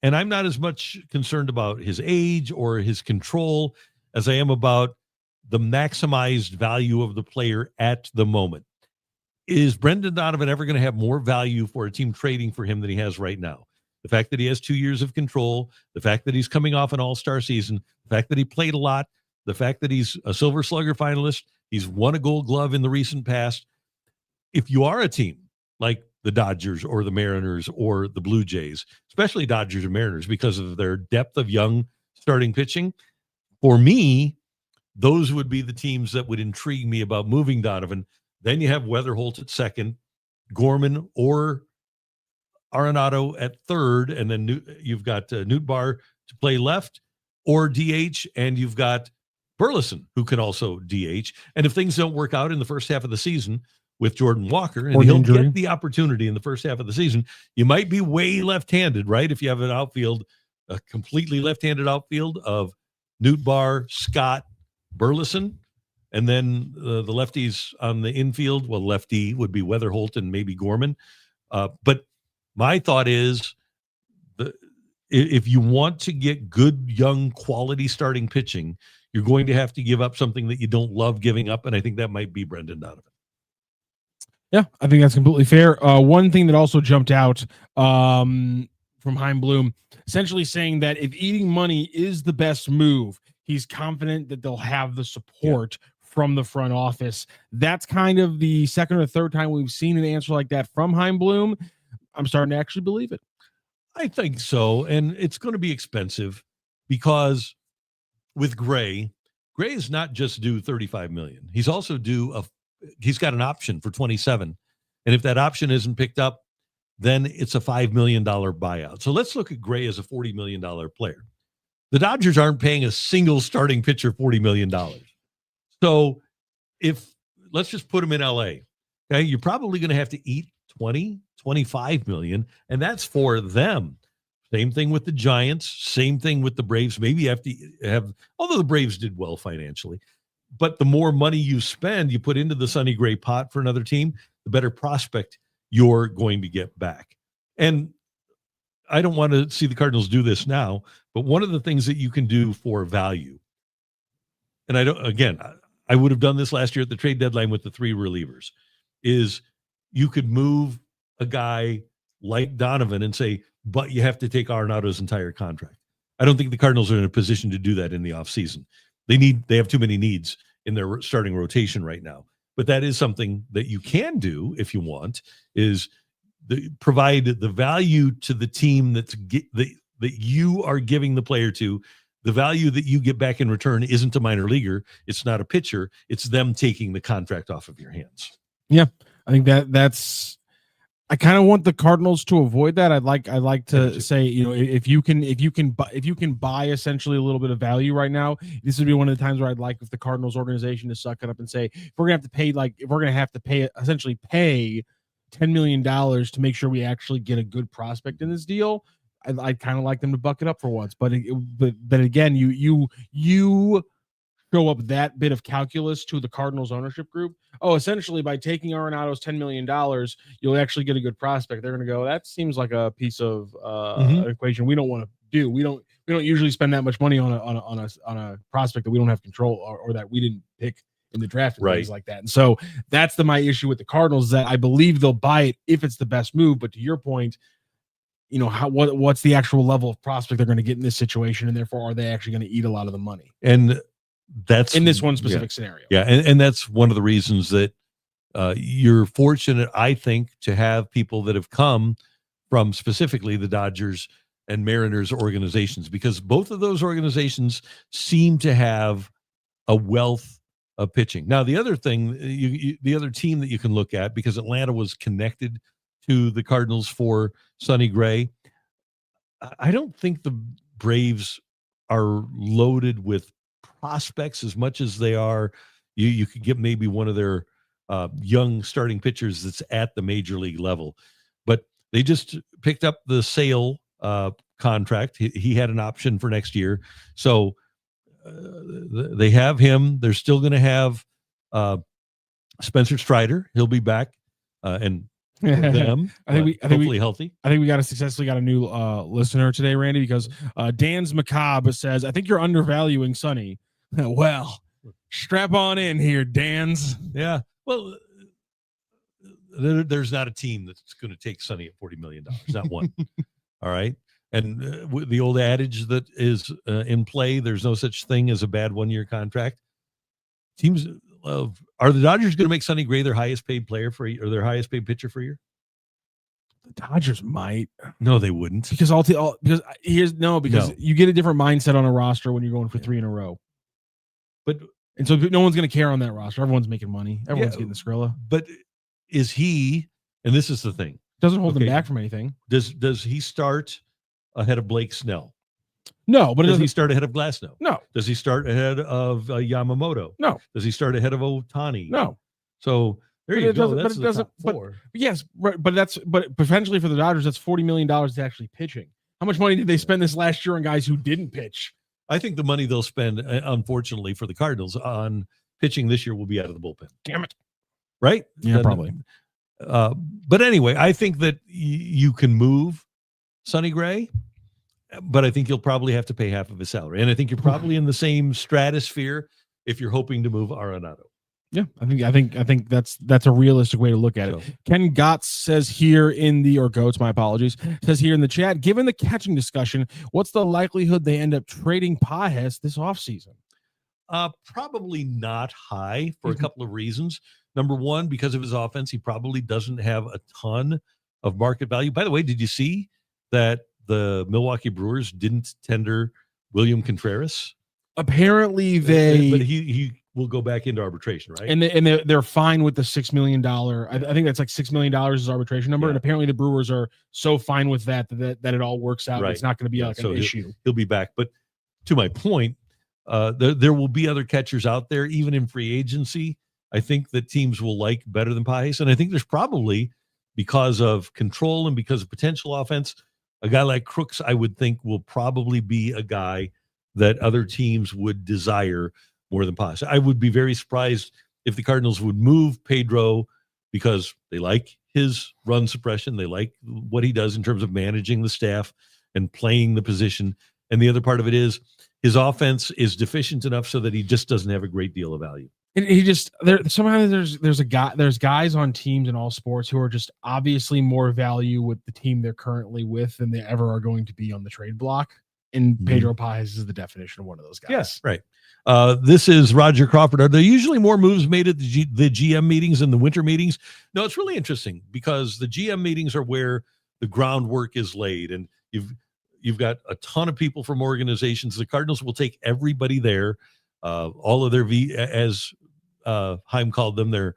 And I'm not as much concerned about his age or his control as I am about the maximized value of the player at the moment. Is Brendan Donovan ever going to have more value for a team trading for him than he has right now? The fact that he has 2 years of control, the fact that he's coming off an all-star season, the fact that he played a lot, the fact that he's a Silver Slugger finalist, he's won a Gold Glove in the recent past. If you are a team like the Dodgers or the Mariners or the Blue Jays, especially Dodgers and Mariners because of their depth of young starting pitching, for me, those would be the teams that would intrigue me about moving Donovan. Then you have Weatherholt at second, Gorman or Arenado at third, and then you've got Nootbaar to play left or DH, and you've got Burleson, who can also DH. And if things don't work out in the first half of the season with Jordan Walker, and he'll get the opportunity in the first half of the season, you might be way left-handed, right? If you have an outfield, a completely left-handed outfield of Nootbaar, Scott, Burleson, and then the lefties on the infield, well, lefty would be Weatherholt and maybe Gorman. But my thought is, if you want to get good, young, quality starting pitching, you're going to have to give up something that you don't love giving up, and I think that might be Brendan Donovan. Yeah, I think that's completely fair. One thing that also jumped out from Chaim Bloom, essentially saying that if eating money is the best move, he's confident that they'll have the support from the front office. That's kind of the second or third time we've seen an answer like that from Chaim Bloom. I'm starting to actually believe it. I think so, and it's going to be expensive because with Gray is not just due $35 million. He's also due he's got an option for 27. And if that option isn't picked up, then it's a $5 million buyout. So let's look at Gray as a $40 million player. The Dodgers aren't paying a single starting pitcher $40 million. So let's just put him in LA. Okay. You're probably going to have to eat 20, 25 million. And that's for them. Same thing with the Giants. Same thing with the Braves. Maybe you have to have, although the Braves did well financially, but the more money you spend, you put into the Sonny Gray pot for another team, the better prospect you're going to get back. And I don't want to see the Cardinals do this now, but one of the things that you can do for value, and I would have done this last year at the trade deadline with the 3 relievers, is you could move a guy like Donovan and say, but you have to take Arenado's entire contract. I don't think the Cardinals are in a position to do that in the offseason. They have too many needs in their starting rotation right now. But that is something that you can do if you want, is provide the value to the team that you are giving the player to. The value that you get back in return isn't a minor leaguer. It's not a pitcher. It's them taking the contract off of your hands. Yeah, I think that's. I kind of want the Cardinals to avoid that. I'd like to say, if you can buy essentially a little bit of value right now, this would be one of the times where I'd like if the Cardinals organization to suck it up and say, if we're gonna have to pay $10 million to make sure we actually get a good prospect in this deal, I'd kind of like them to buck it up for once. But again, you show up that bit of calculus to the Cardinals ownership group. Oh, essentially by taking Arenado's $10 million, you'll actually get a good prospect. They're going to go, that seems like a piece of equation we don't want to do. We don't usually spend that much money on a prospect that we don't have control or that we didn't pick in the draft and things like that. And so that's my issue with the Cardinals, is that I believe they'll buy it if it's the best move. But to your point, what's the actual level of prospect they're going to get in this situation, and therefore are they actually going to eat a lot of the money? And that's in this one specific scenario. Yeah. And that's one of the reasons that You're fortunate, I think, to have people that have come from specifically the Dodgers and Mariners organizations, because both of those organizations seem to have a wealth of pitching. Now, the other thing, the other team that you can look at, because Atlanta was connected to the Cardinals for Sonny Gray, I don't think the Braves are loaded with prospects as much as they are. You could get maybe one of their young starting pitchers that's at the major league level, but they just picked up the Sale contract. He had an option for next year, so they have him. They're still going to have Spencer Strider. He'll be back, and them. Hopefully healthy. I think we successfully got a new listener today, Randy, because Dan's Macabre says, I think you're undervaluing Sonny. Well, strap on in here, Dan's. Yeah. Well, there's not a team that's going to take Sonny at $40 million. Not one. All right. And the old adage that is in play, there's no such thing as a bad one-year contract. Teams are the Dodgers going to make Sonny Gray their highest paid player for a year, or their highest paid pitcher for a year? The Dodgers might. No, they wouldn't. Because you get a different mindset on a roster when you're going for 3 in a row. And so no one's going to care on that roster. Everyone's making money. Everyone's getting the Skrilla. But is he? And this is the thing. Doesn't hold him back from anything. Does he start ahead of Blake Snell? No, but does he start ahead of Glasnow? No. Does he start ahead of Yamamoto? No. Does he start ahead of Ohtani? No. So there you go. That's the top 4. Yes, right. But potentially for the Dodgers, that's $40 million to actually pitching. How much money did they spend this last year on guys who didn't pitch? I think the money they'll spend, unfortunately for the Cardinals, on pitching this year will be out of the bullpen. Damn it. Right? Yeah, probably. But anyway, I think that you can move Sonny Gray, but I think you'll probably have to pay half of his salary. And I think you're probably in the same stratosphere if you're hoping to move Arenado. Yeah, I think that's a realistic way to look at it. Ken Gotts says here in the, or Goats, my apologies, says here in the chat, given the catching discussion, what's the likelihood they end up trading Pages this offseason? Probably not high for a couple of reasons. Number one, because of his offense, he probably doesn't have a ton of market value. By the way, did you see that the Milwaukee Brewers didn't tender William Contreras? Apparently but he will go back into arbitration, right? And they're fine with the $6 million. I think that's like $6 million is arbitration number. Yeah. And apparently the Brewers are so fine with that it all works out. Right. It's not going to be an issue. He'll be back. But to my point, there will be other catchers out there, even in free agency. I think that teams will like better than Pages. And I think there's probably, because of control and because of potential offense, a guy like Crooks, I would think, will probably be a guy that other teams would desire more than Pages. I would be very surprised if the Cardinals would move Pedro because they like his run suppression. They like what he does in terms of managing the staff and playing the position. And the other part of it is his offense is deficient enough so that he just doesn't have a great deal of value. And he just there's guys on teams in all sports who are just obviously more value with the team they're currently with than they ever are going to be on the trade block. And Pedro Pages is the definition of one of those guys. Yes, right. This is Roger Crawford. Are there usually more moves made at the GM meetings than the winter meetings? No, it's really interesting because the GM meetings are where the groundwork is laid, and you've got a ton of people from organizations. The Cardinals will take everybody there, all of their as Chaim called them, their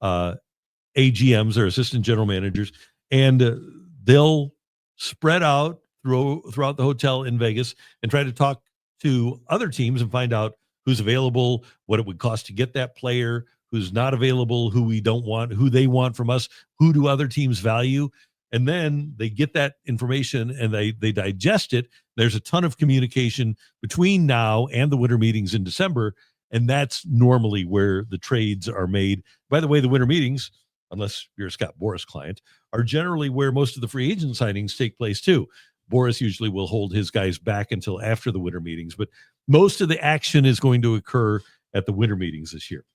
AGMs, their assistant general managers, and they'll spread out throughout the hotel in Vegas and try to talk to other teams and find out who's available, what it would cost to get that player, who's not available, who we don't want, who they want from us, who do other teams value. And then they get that information and they digest it. There's a ton of communication between now and the winter meetings in December. And that's normally where the trades are made. By the way, the winter meetings, unless you're a Scott Boras client, are generally where most of the free agent signings take place too. Boras usually will hold his guys back until after the winter meetings, but most of the action is going to occur at the winter meetings this year.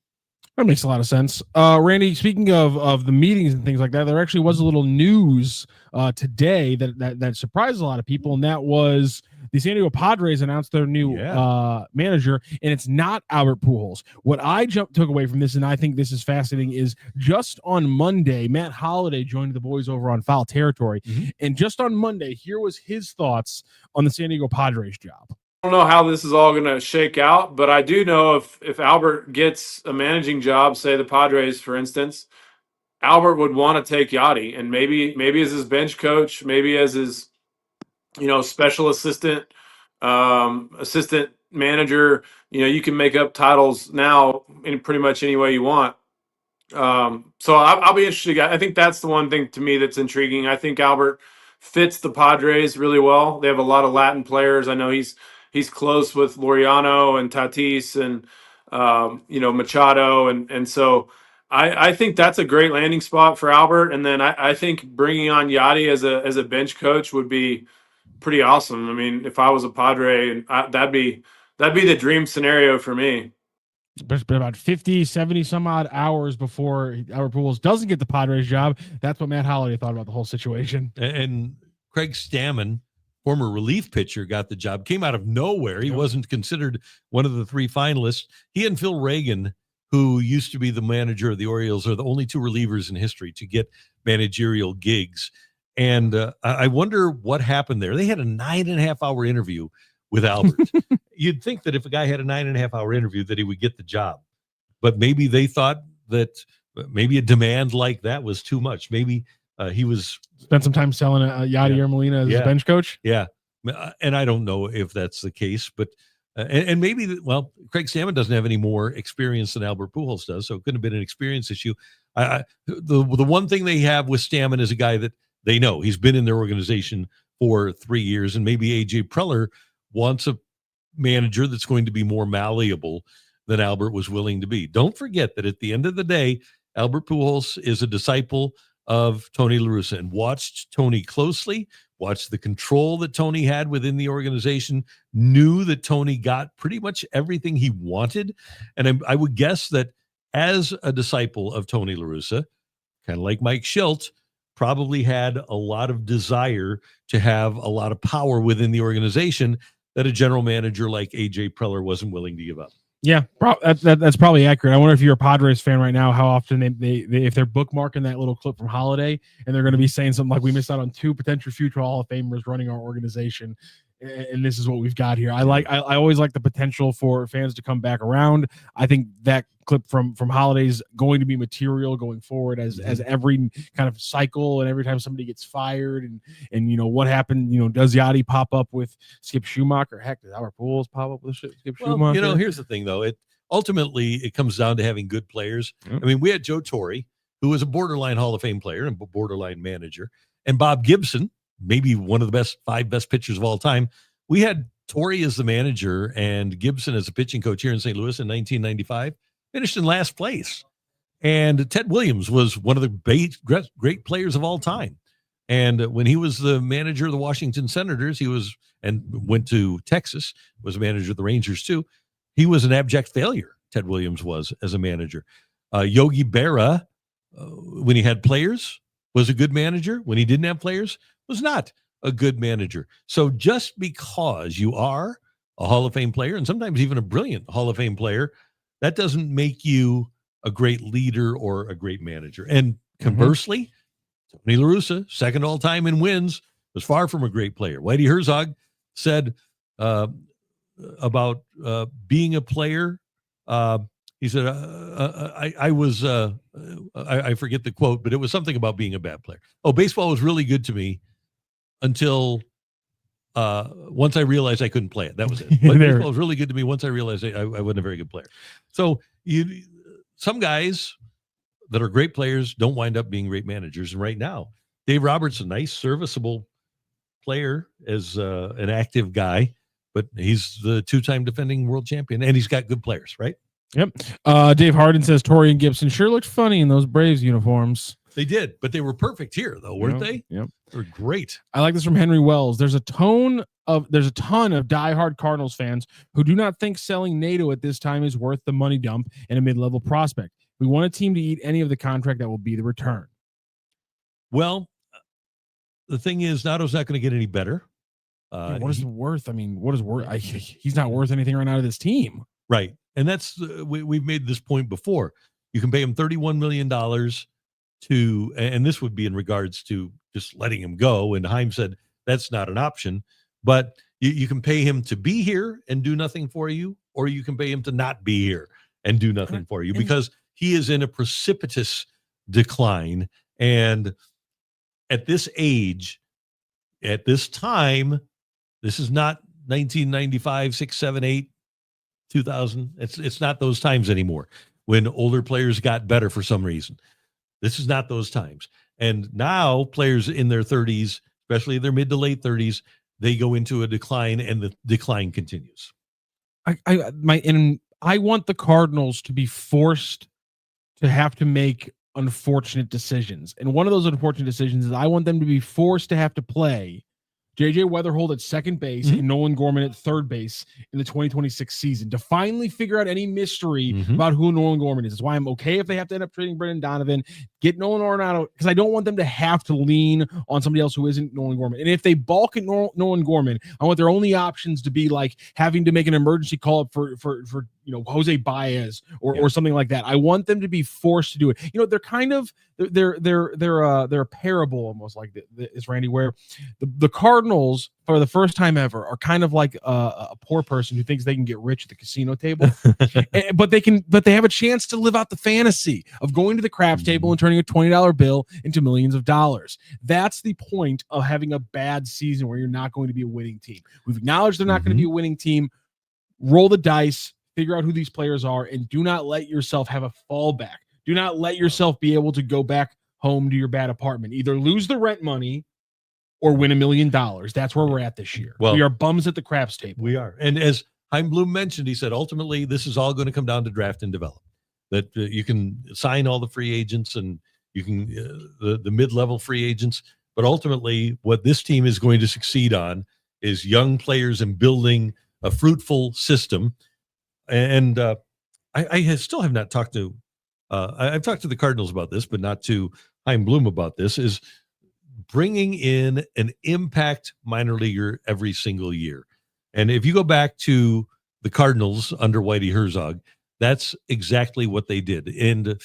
That makes a lot of sense. Randy, speaking of the meetings and things like that, there actually was a little news today that surprised a lot of people, and that was the San Diego Padres announced their new manager, and it's not Albert Pujols. What I took away from this, and I think this is fascinating, is just on Monday, Matt Holliday joined the boys over on Foul Territory, and just on Monday, here was his thoughts on the San Diego Padres job. I don't know how this is all going to shake out, but I do know if Albert gets a managing job, say the Padres, for instance, Albert would want to take Yachty, and maybe as his bench coach, maybe as his special assistant, assistant manager. You can make up titles now in pretty much any way you want. So I'll be interested. I think that's the one thing to me that's intriguing. I think Albert fits the Padres really well. They have a lot of Latin players. I know he's close with Laureano and Tatis and Machado, and so I think that's a great landing spot for Albert. And then I think bringing on Yachty as a bench coach would be pretty awesome. I mean, if I was a Padre, that'd be the dream scenario for me. It's been about 50, 70 some odd hours before Albert Pujols doesn't get the Padres job. That's what Matt Holliday thought about the whole situation. And Craig Stammen, former relief pitcher, got the job. Came out of nowhere. He wasn't considered one of the 3 finalists. He and Phil Reagan, who used to be the manager of the Orioles, are the only 2 relievers in history to get managerial gigs. And I wonder what happened there. They had a 9.5-hour interview with Albert. You'd think that if a guy had a 9.5-hour interview that he would get the job, but maybe they thought that maybe a demand like that was too much. Maybe he was spent some time selling Yadier Molina as a bench coach. Yeah. And I don't know if that's the case, but and maybe, Craig Stammen doesn't have any more experience than Albert Pujols does, so it couldn't have been an experience issue. The one thing they have with Stammen is a guy that they know. He's been in their organization for 3 years, and maybe AJ Preller wants a manager that's going to be more malleable than Albert was willing to be. Don't forget that at the end of the day, Albert Pujols is a disciple of Tony La Russa and watched Tony closely, watched the control that Tony had within the organization, knew that Tony got pretty much everything he wanted. And I would guess that as a disciple of Tony La Russa, kind of like Mike Schilt, probably had a lot of desire to have a lot of power within the organization that a general manager like AJ Preller wasn't willing to give up. Yeah, that's probably accurate. I wonder if you're a Padres fan right now, how often they if they're bookmarking that little clip from Holliday and they're going to be saying something like, we missed out on 2 potential future Hall of Famers running our organization, and this is what we've got here. I always like the potential for fans to come back around. I think that clip from Holliday's going to be material going forward as every kind of cycle and every time somebody gets fired and what happened, does Yachty pop up with Skip Schumacher? Heck, does Albert Pujols pop up with Skip Schumacher? Here's the thing though. Ultimately it comes down to having good players. I mean, we had Joe Torre, who was a borderline Hall of Fame player and borderline manager, and Bob Gibson, maybe one of the 5 best pitchers of all time. We had Torre as the manager and Gibson as a pitching coach here in St. Louis in 1995, finished in last place. And Ted Williams was one of the great players of all time. And when he was the manager of the Washington Senators, and went to Texas, was a manager of the Rangers too. He was an abject failure, Ted Williams was, as a manager. Yogi Berra, when he had players, was a good manager. When he didn't have players, was not a good manager. So just because you are a Hall of Fame player, and sometimes even a brilliant Hall of Fame player, that doesn't make you a great leader or a great manager. And conversely, Tony La Russa, second all time in wins, was far from a great player. Whitey Herzog said about being a player, he said, I forget the quote, but it was something about being a bad player. Oh, baseball was really good to me until once I realized I couldn't play it. That was it. But baseball was really good to me once I realized I wasn't a very good player. So some guys that are great players don't wind up being great managers. And right now, Dave Roberts, a nice, serviceable player as an active guy, but he's the 2-time defending world champion, and he's got good players, right? Yep. Dave Harden says Torre and Gibson sure looked funny in those Braves uniforms. They did, but they were perfect here, though, weren't they? Yep. They were great. I like this from Henry Wells. There's a ton of diehard Cardinals fans who do not think selling Nato at this time is worth the money dump in a mid-level prospect. We want a team to eat any of the contract that will be the return. Well, the thing is, Nato's not going to get any better. What is worth? I mean, what is worth? He's not worth anything right now to this team. Right. And that's we've made this point before. You can pay him $31 million and this would be in regards to just letting him go. And Chaim said that's not an option, but you can pay him to be here and do nothing for you, or you can pay him to not be here and do nothing for you, because he is in a precipitous decline. And at this age, at this time, this is not 1995, 6, 7, 8, 2000. It's not those times anymore when older players got better for some reason. This is not those times. And now players in their 30s, especially their mid to late 30s, they go into a decline, and the decline continues. I want the Cardinals to be forced to have to make unfortunate decisions. And one of those unfortunate decisions is I want them to be forced to have to play JJ Weatherhold at second base and Nolan Gorman at third base in the 2026 season to finally figure out any mystery about who Nolan Gorman is. That's why I'm okay if they have to end up trading Brendan Donovan, get Nolan Arenado, because I don't want them to have to lean on somebody else who isn't Nolan Gorman. And if they balk at Nolan Gorman, I want their only options to be like having to make an emergency call up for Jose Baez or something like that. I want them to be forced to do it. They're kind of they're a parable almost like this, Randy, where the Cardinals for the first time ever are kind of like a poor person who thinks they can get rich at the casino table, but they have a chance to live out the fantasy of going to the craps table and turning a $20 bill into millions of dollars. That's the point of having a bad season where you're not going to be a winning team. We've acknowledged they're not going to be a winning team. Roll the dice, figure out who these players are, and do not let yourself have a fallback. Do not let yourself be able to go back home to your bad apartment. Either lose the rent money or win $1 million. That's where we're at this year. Well, we are bums at the craps table. We are. And as Chaim Bloom mentioned, he said, ultimately, this is all going to come down to draft and develop. That you can sign all the free agents and you can the mid-level free agents, but ultimately what this team is going to succeed on is young players and building a fruitful system. And I still have not talked to I've talked to the Cardinals about this, but not to Chaim Bloom about this, is bringing in an impact minor leaguer every single year. And if you go back to the Cardinals under Whitey Herzog, that's exactly what they did. And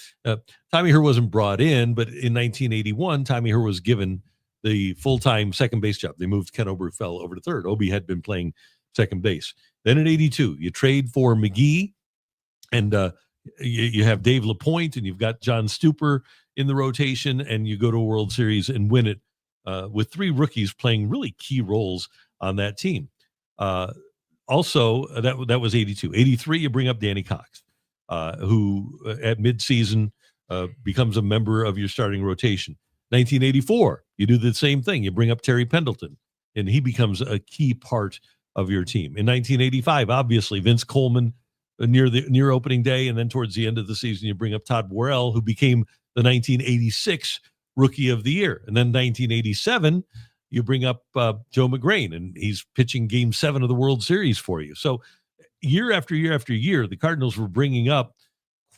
Tommy Herr wasn't brought in, but in 1981, Tommy Herr was given the full-time second base job. They moved Ken Oberfell over to third. Obi had been playing second base. Then in 82, you trade for McGee, and you have Dave LaPointe, and you've got John Stuper in the rotation, and you go to a World Series and win it with three rookies playing really key roles on that team. Also, that was 82. 83, you bring up Danny Cox, who at midseason becomes a member of your starting rotation. 1984, you do the same thing. You bring up Terry Pendleton, and he becomes a key part of your team. In 1985, obviously, Vince Coleman near opening day, and then towards the end of the season, you bring up Todd Worrell, who became the 1986 Rookie of the Year. And then 1987, you bring up Joe McGrain, and he's pitching Game 7 of the World Series for you. So year after year after year, the Cardinals were bringing up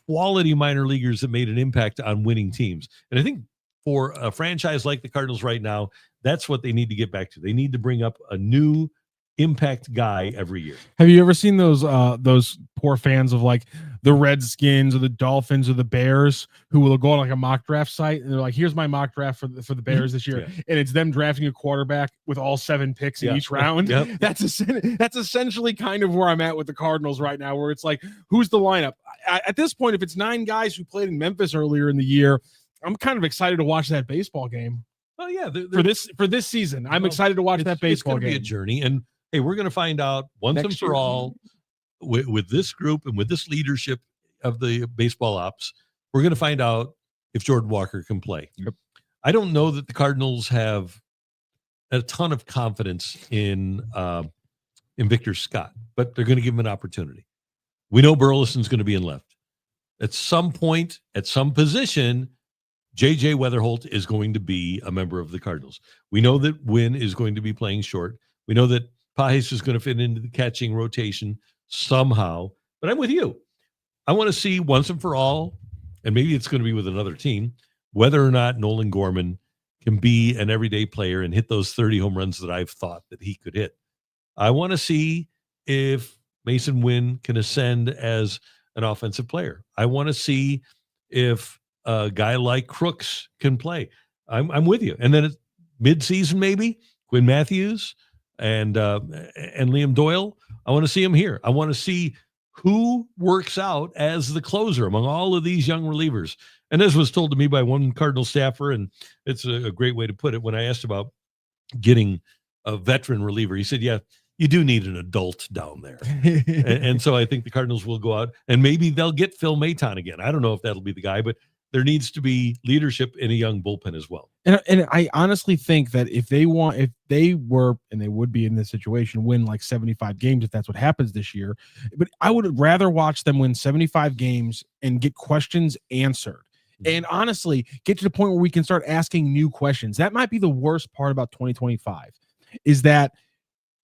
quality minor leaguers that made an impact on winning teams. And I think for a franchise like the Cardinals right now, that's what they need to get back to. They need to bring up a new impact guy every year. Have you ever seen those poor fans of like the Redskins or the Dolphins or the Bears who will go on like a mock draft site and they're like, here's my mock draft for the Bears this year. And it's them drafting a quarterback with all 7 picks in each round. That's essentially kind of where I'm at with the Cardinals right now, where it's like, who's the lineup? At this point, if it's 9 guys who played in Memphis earlier in the year, I'm kind of excited to watch that baseball game. Oh yeah. For this season, I'm excited to watch that baseball game. It's going to be a journey. And hey, we're going to find out once and for all with this group and with this leadership of the baseball ops, we're going to find out if Jordan Walker can play. Yep. I don't know that the Cardinals have a ton of confidence in Victor Scott, but they're going to give him an opportunity. We know Burleson's going to be in left. At some point, at some position, J.J. Weatherholt is going to be a member of the Cardinals. We know that Wynn is going to be playing short. We know that Pages is going to fit into the catching rotation somehow. But I'm with you. I want to see once and for all, and maybe it's going to be with another team, whether or not Nolan Gorman can be an everyday player and hit those 30 home runs that I've thought that he could hit. I want to see if Mason Wynn can ascend as an offensive player. I want to see if a guy like Crooks can play. I'm with you. And then it's mid-season, maybe Quinn Matthews and Liam Doyle. I want to see him here. I want to see who works out as the closer among all of these young relievers. And this was told to me by one Cardinal staffer, and it's a great way to put it. When I asked about getting a veteran reliever, he said, yeah, you do need an adult down there. and so I think the Cardinals will go out, and maybe they'll get Phil Maton again. I don't know if that'll be the guy, but there needs to be leadership in a young bullpen as well. And I honestly think that if they were, and they would be in this situation, win like 75 games, if that's what happens this year, but I would rather watch them win 75 games and get questions answered. And honestly, get to the point where we can start asking new questions. That might be the worst part about 2025, is that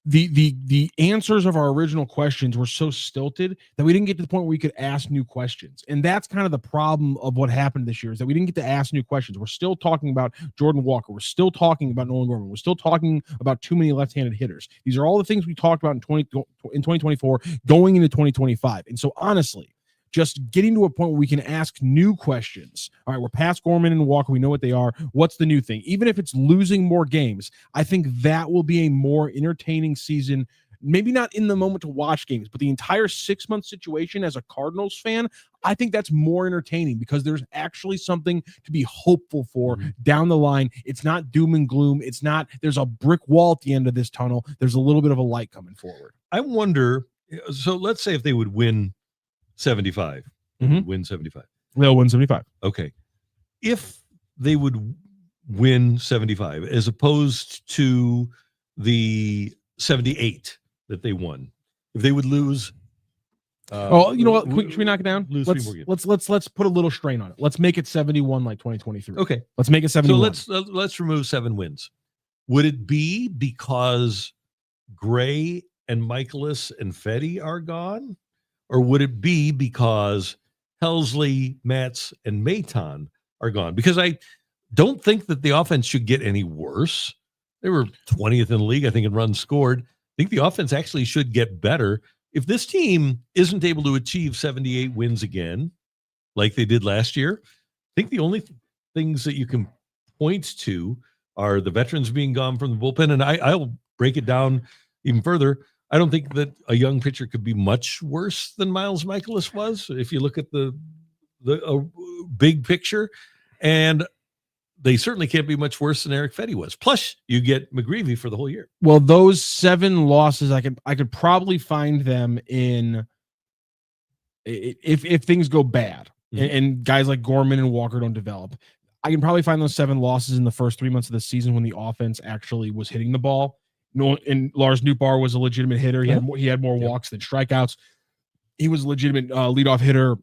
the answers of our original questions were so stilted that we didn't get to the point where we could ask new questions. And that's kind of the problem of what happened this year, is that we didn't get to ask new questions. We're still talking about Jordan Walker. We're still talking about Nolan Gorman. We're still talking about too many left-handed hitters. These are all the things we talked about in 2024 going into 2025. And so honestly, just getting to a point where we can ask new questions. All right, we're past Gorman and Walker. We know what they are. What's the new thing? Even if it's losing more games, I think that will be a more entertaining season. Maybe not in the moment to watch games, but the entire 6-month situation as a Cardinals fan, I think that's more entertaining because there's actually something to be hopeful for down the line. It's not doom and gloom. It's not, there's a brick wall at the end of this tunnel. There's a little bit of a light coming forward. I wonder, so let's say if they would win 75, win 75. They'll win 75. Okay. If they would win 75 as opposed to the 78 that they won, if they would lose. You know what? Should we knock it down? Lose 3 more games. Let's put a little strain on it. Let's make it 71 like 2023. Okay. Let's make it 71. So let's remove 7 wins. Would it be because Gray and Michaelis and Fetty are gone? Or would it be because Helsley, Matz, and Maton are gone? Because I don't think that the offense should get any worse. They were 20th in the league, I think, in runs scored. I think the offense actually should get better. If this team isn't able to achieve 78 wins again, like they did last year, I think the only things that you can point to are the veterans being gone from the bullpen. And I'll break it down even further. I don't think that a young pitcher could be much worse than Miles Michaelis was if you look at the big picture. And they certainly can't be much worse than Eric Fetty was. Plus, you get McGreevy for the whole year. Well, those 7 losses, I could probably find them in if things go bad and guys like Gorman and Walker don't develop. I can probably find those 7 losses in the first 3 months of the season when the offense actually was hitting the ball. And Lars Nootbaar was a legitimate hitter. He had more walks than strikeouts. He was a legitimate leadoff hitter.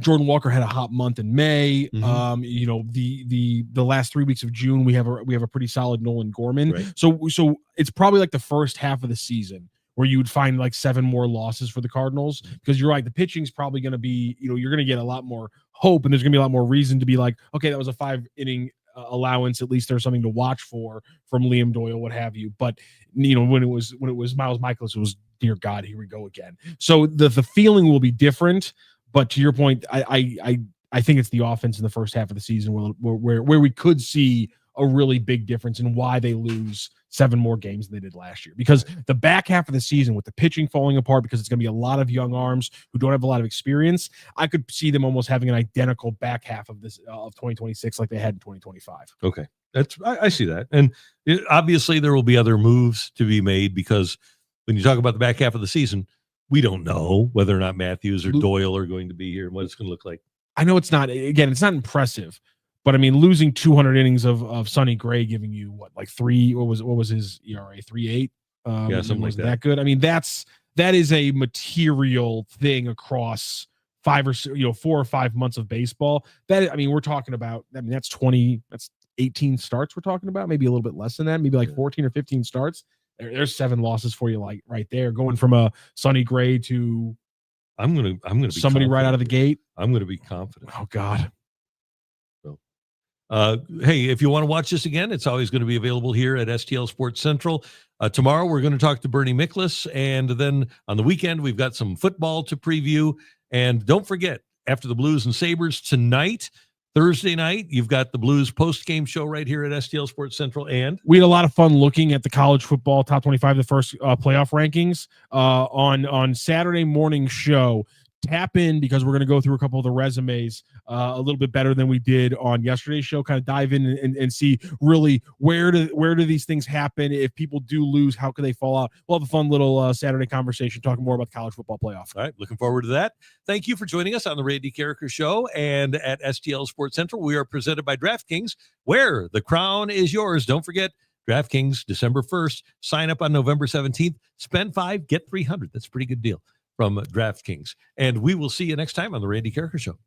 Jordan Walker had a hot month in May. The last 3 weeks of June, we have a pretty solid Nolan Gorman. Right. So it's probably like the first half of the season where you would find like 7 more losses for the Cardinals, because you're right, the pitching's probably going to be, you're going to get a lot more hope, and there's going to be a lot more reason to be like, okay, that was a 5-inning allowance. At least there's something to watch for from Liam Doyle, what have you. But when it was Miles Michaelis, it was, dear God, here we go again. So the feeling will be different. But to your point, I think it's the offense in the first half of the season where we could see a really big difference in why they lose 7 more games than they did last year. Because the back half of the season, with the pitching falling apart, because it's going to be a lot of young arms who don't have a lot of experience, I could see them almost having an identical back half of this of 2026 like they had in 2025. Okay, I see that, and obviously there will be other moves to be made, because when you talk about the back half of the season, we don't know whether or not Matthews or Doyle are going to be here and what it's going to look like. I know it's not impressive. But I mean, losing 200 innings of Sonny Gray, giving you what was his ERA, 3.8? Something like that. That good. I mean, that is a material thing across 4 or 5 months of baseball. We're talking about, that's 18 starts we're talking about, maybe a little bit less than that, maybe like 14 or 15 starts. There's 7 losses for you, like right there, going from a Sonny Gray to I'm gonna be somebody right out of the gate. I'm going to be confident. Oh God. Hey, if you want to watch this again, it's always going to be available here at STL Sports Central. Tomorrow, we're going to talk to Bernie Miklas, and then on the weekend, we've got some football to preview. And don't forget, after the Blues and Sabres tonight, Thursday night, you've got the Blues post-game show right here at STL Sports Central. And we had a lot of fun looking at the college football top 25, the first playoff rankings on Saturday morning show. Tap in, because we're going to go through a couple of the resumes a little bit better than we did on yesterday's show. Kind of dive in and see really where do these things happen. If people do lose, how can they fall out? We'll have a fun little Saturday conversation talking more about the college football playoff. All right, looking forward to that. Thank you for joining us on the Randy Karraker Show and at STL Sports Central. We are presented by DraftKings, where the crown is yours. Don't forget, DraftKings, December 1st. Sign up on November 17th. Spend $5, get $300. That's a pretty good deal from DraftKings. And we will see you next time on the Randy Karraker Show.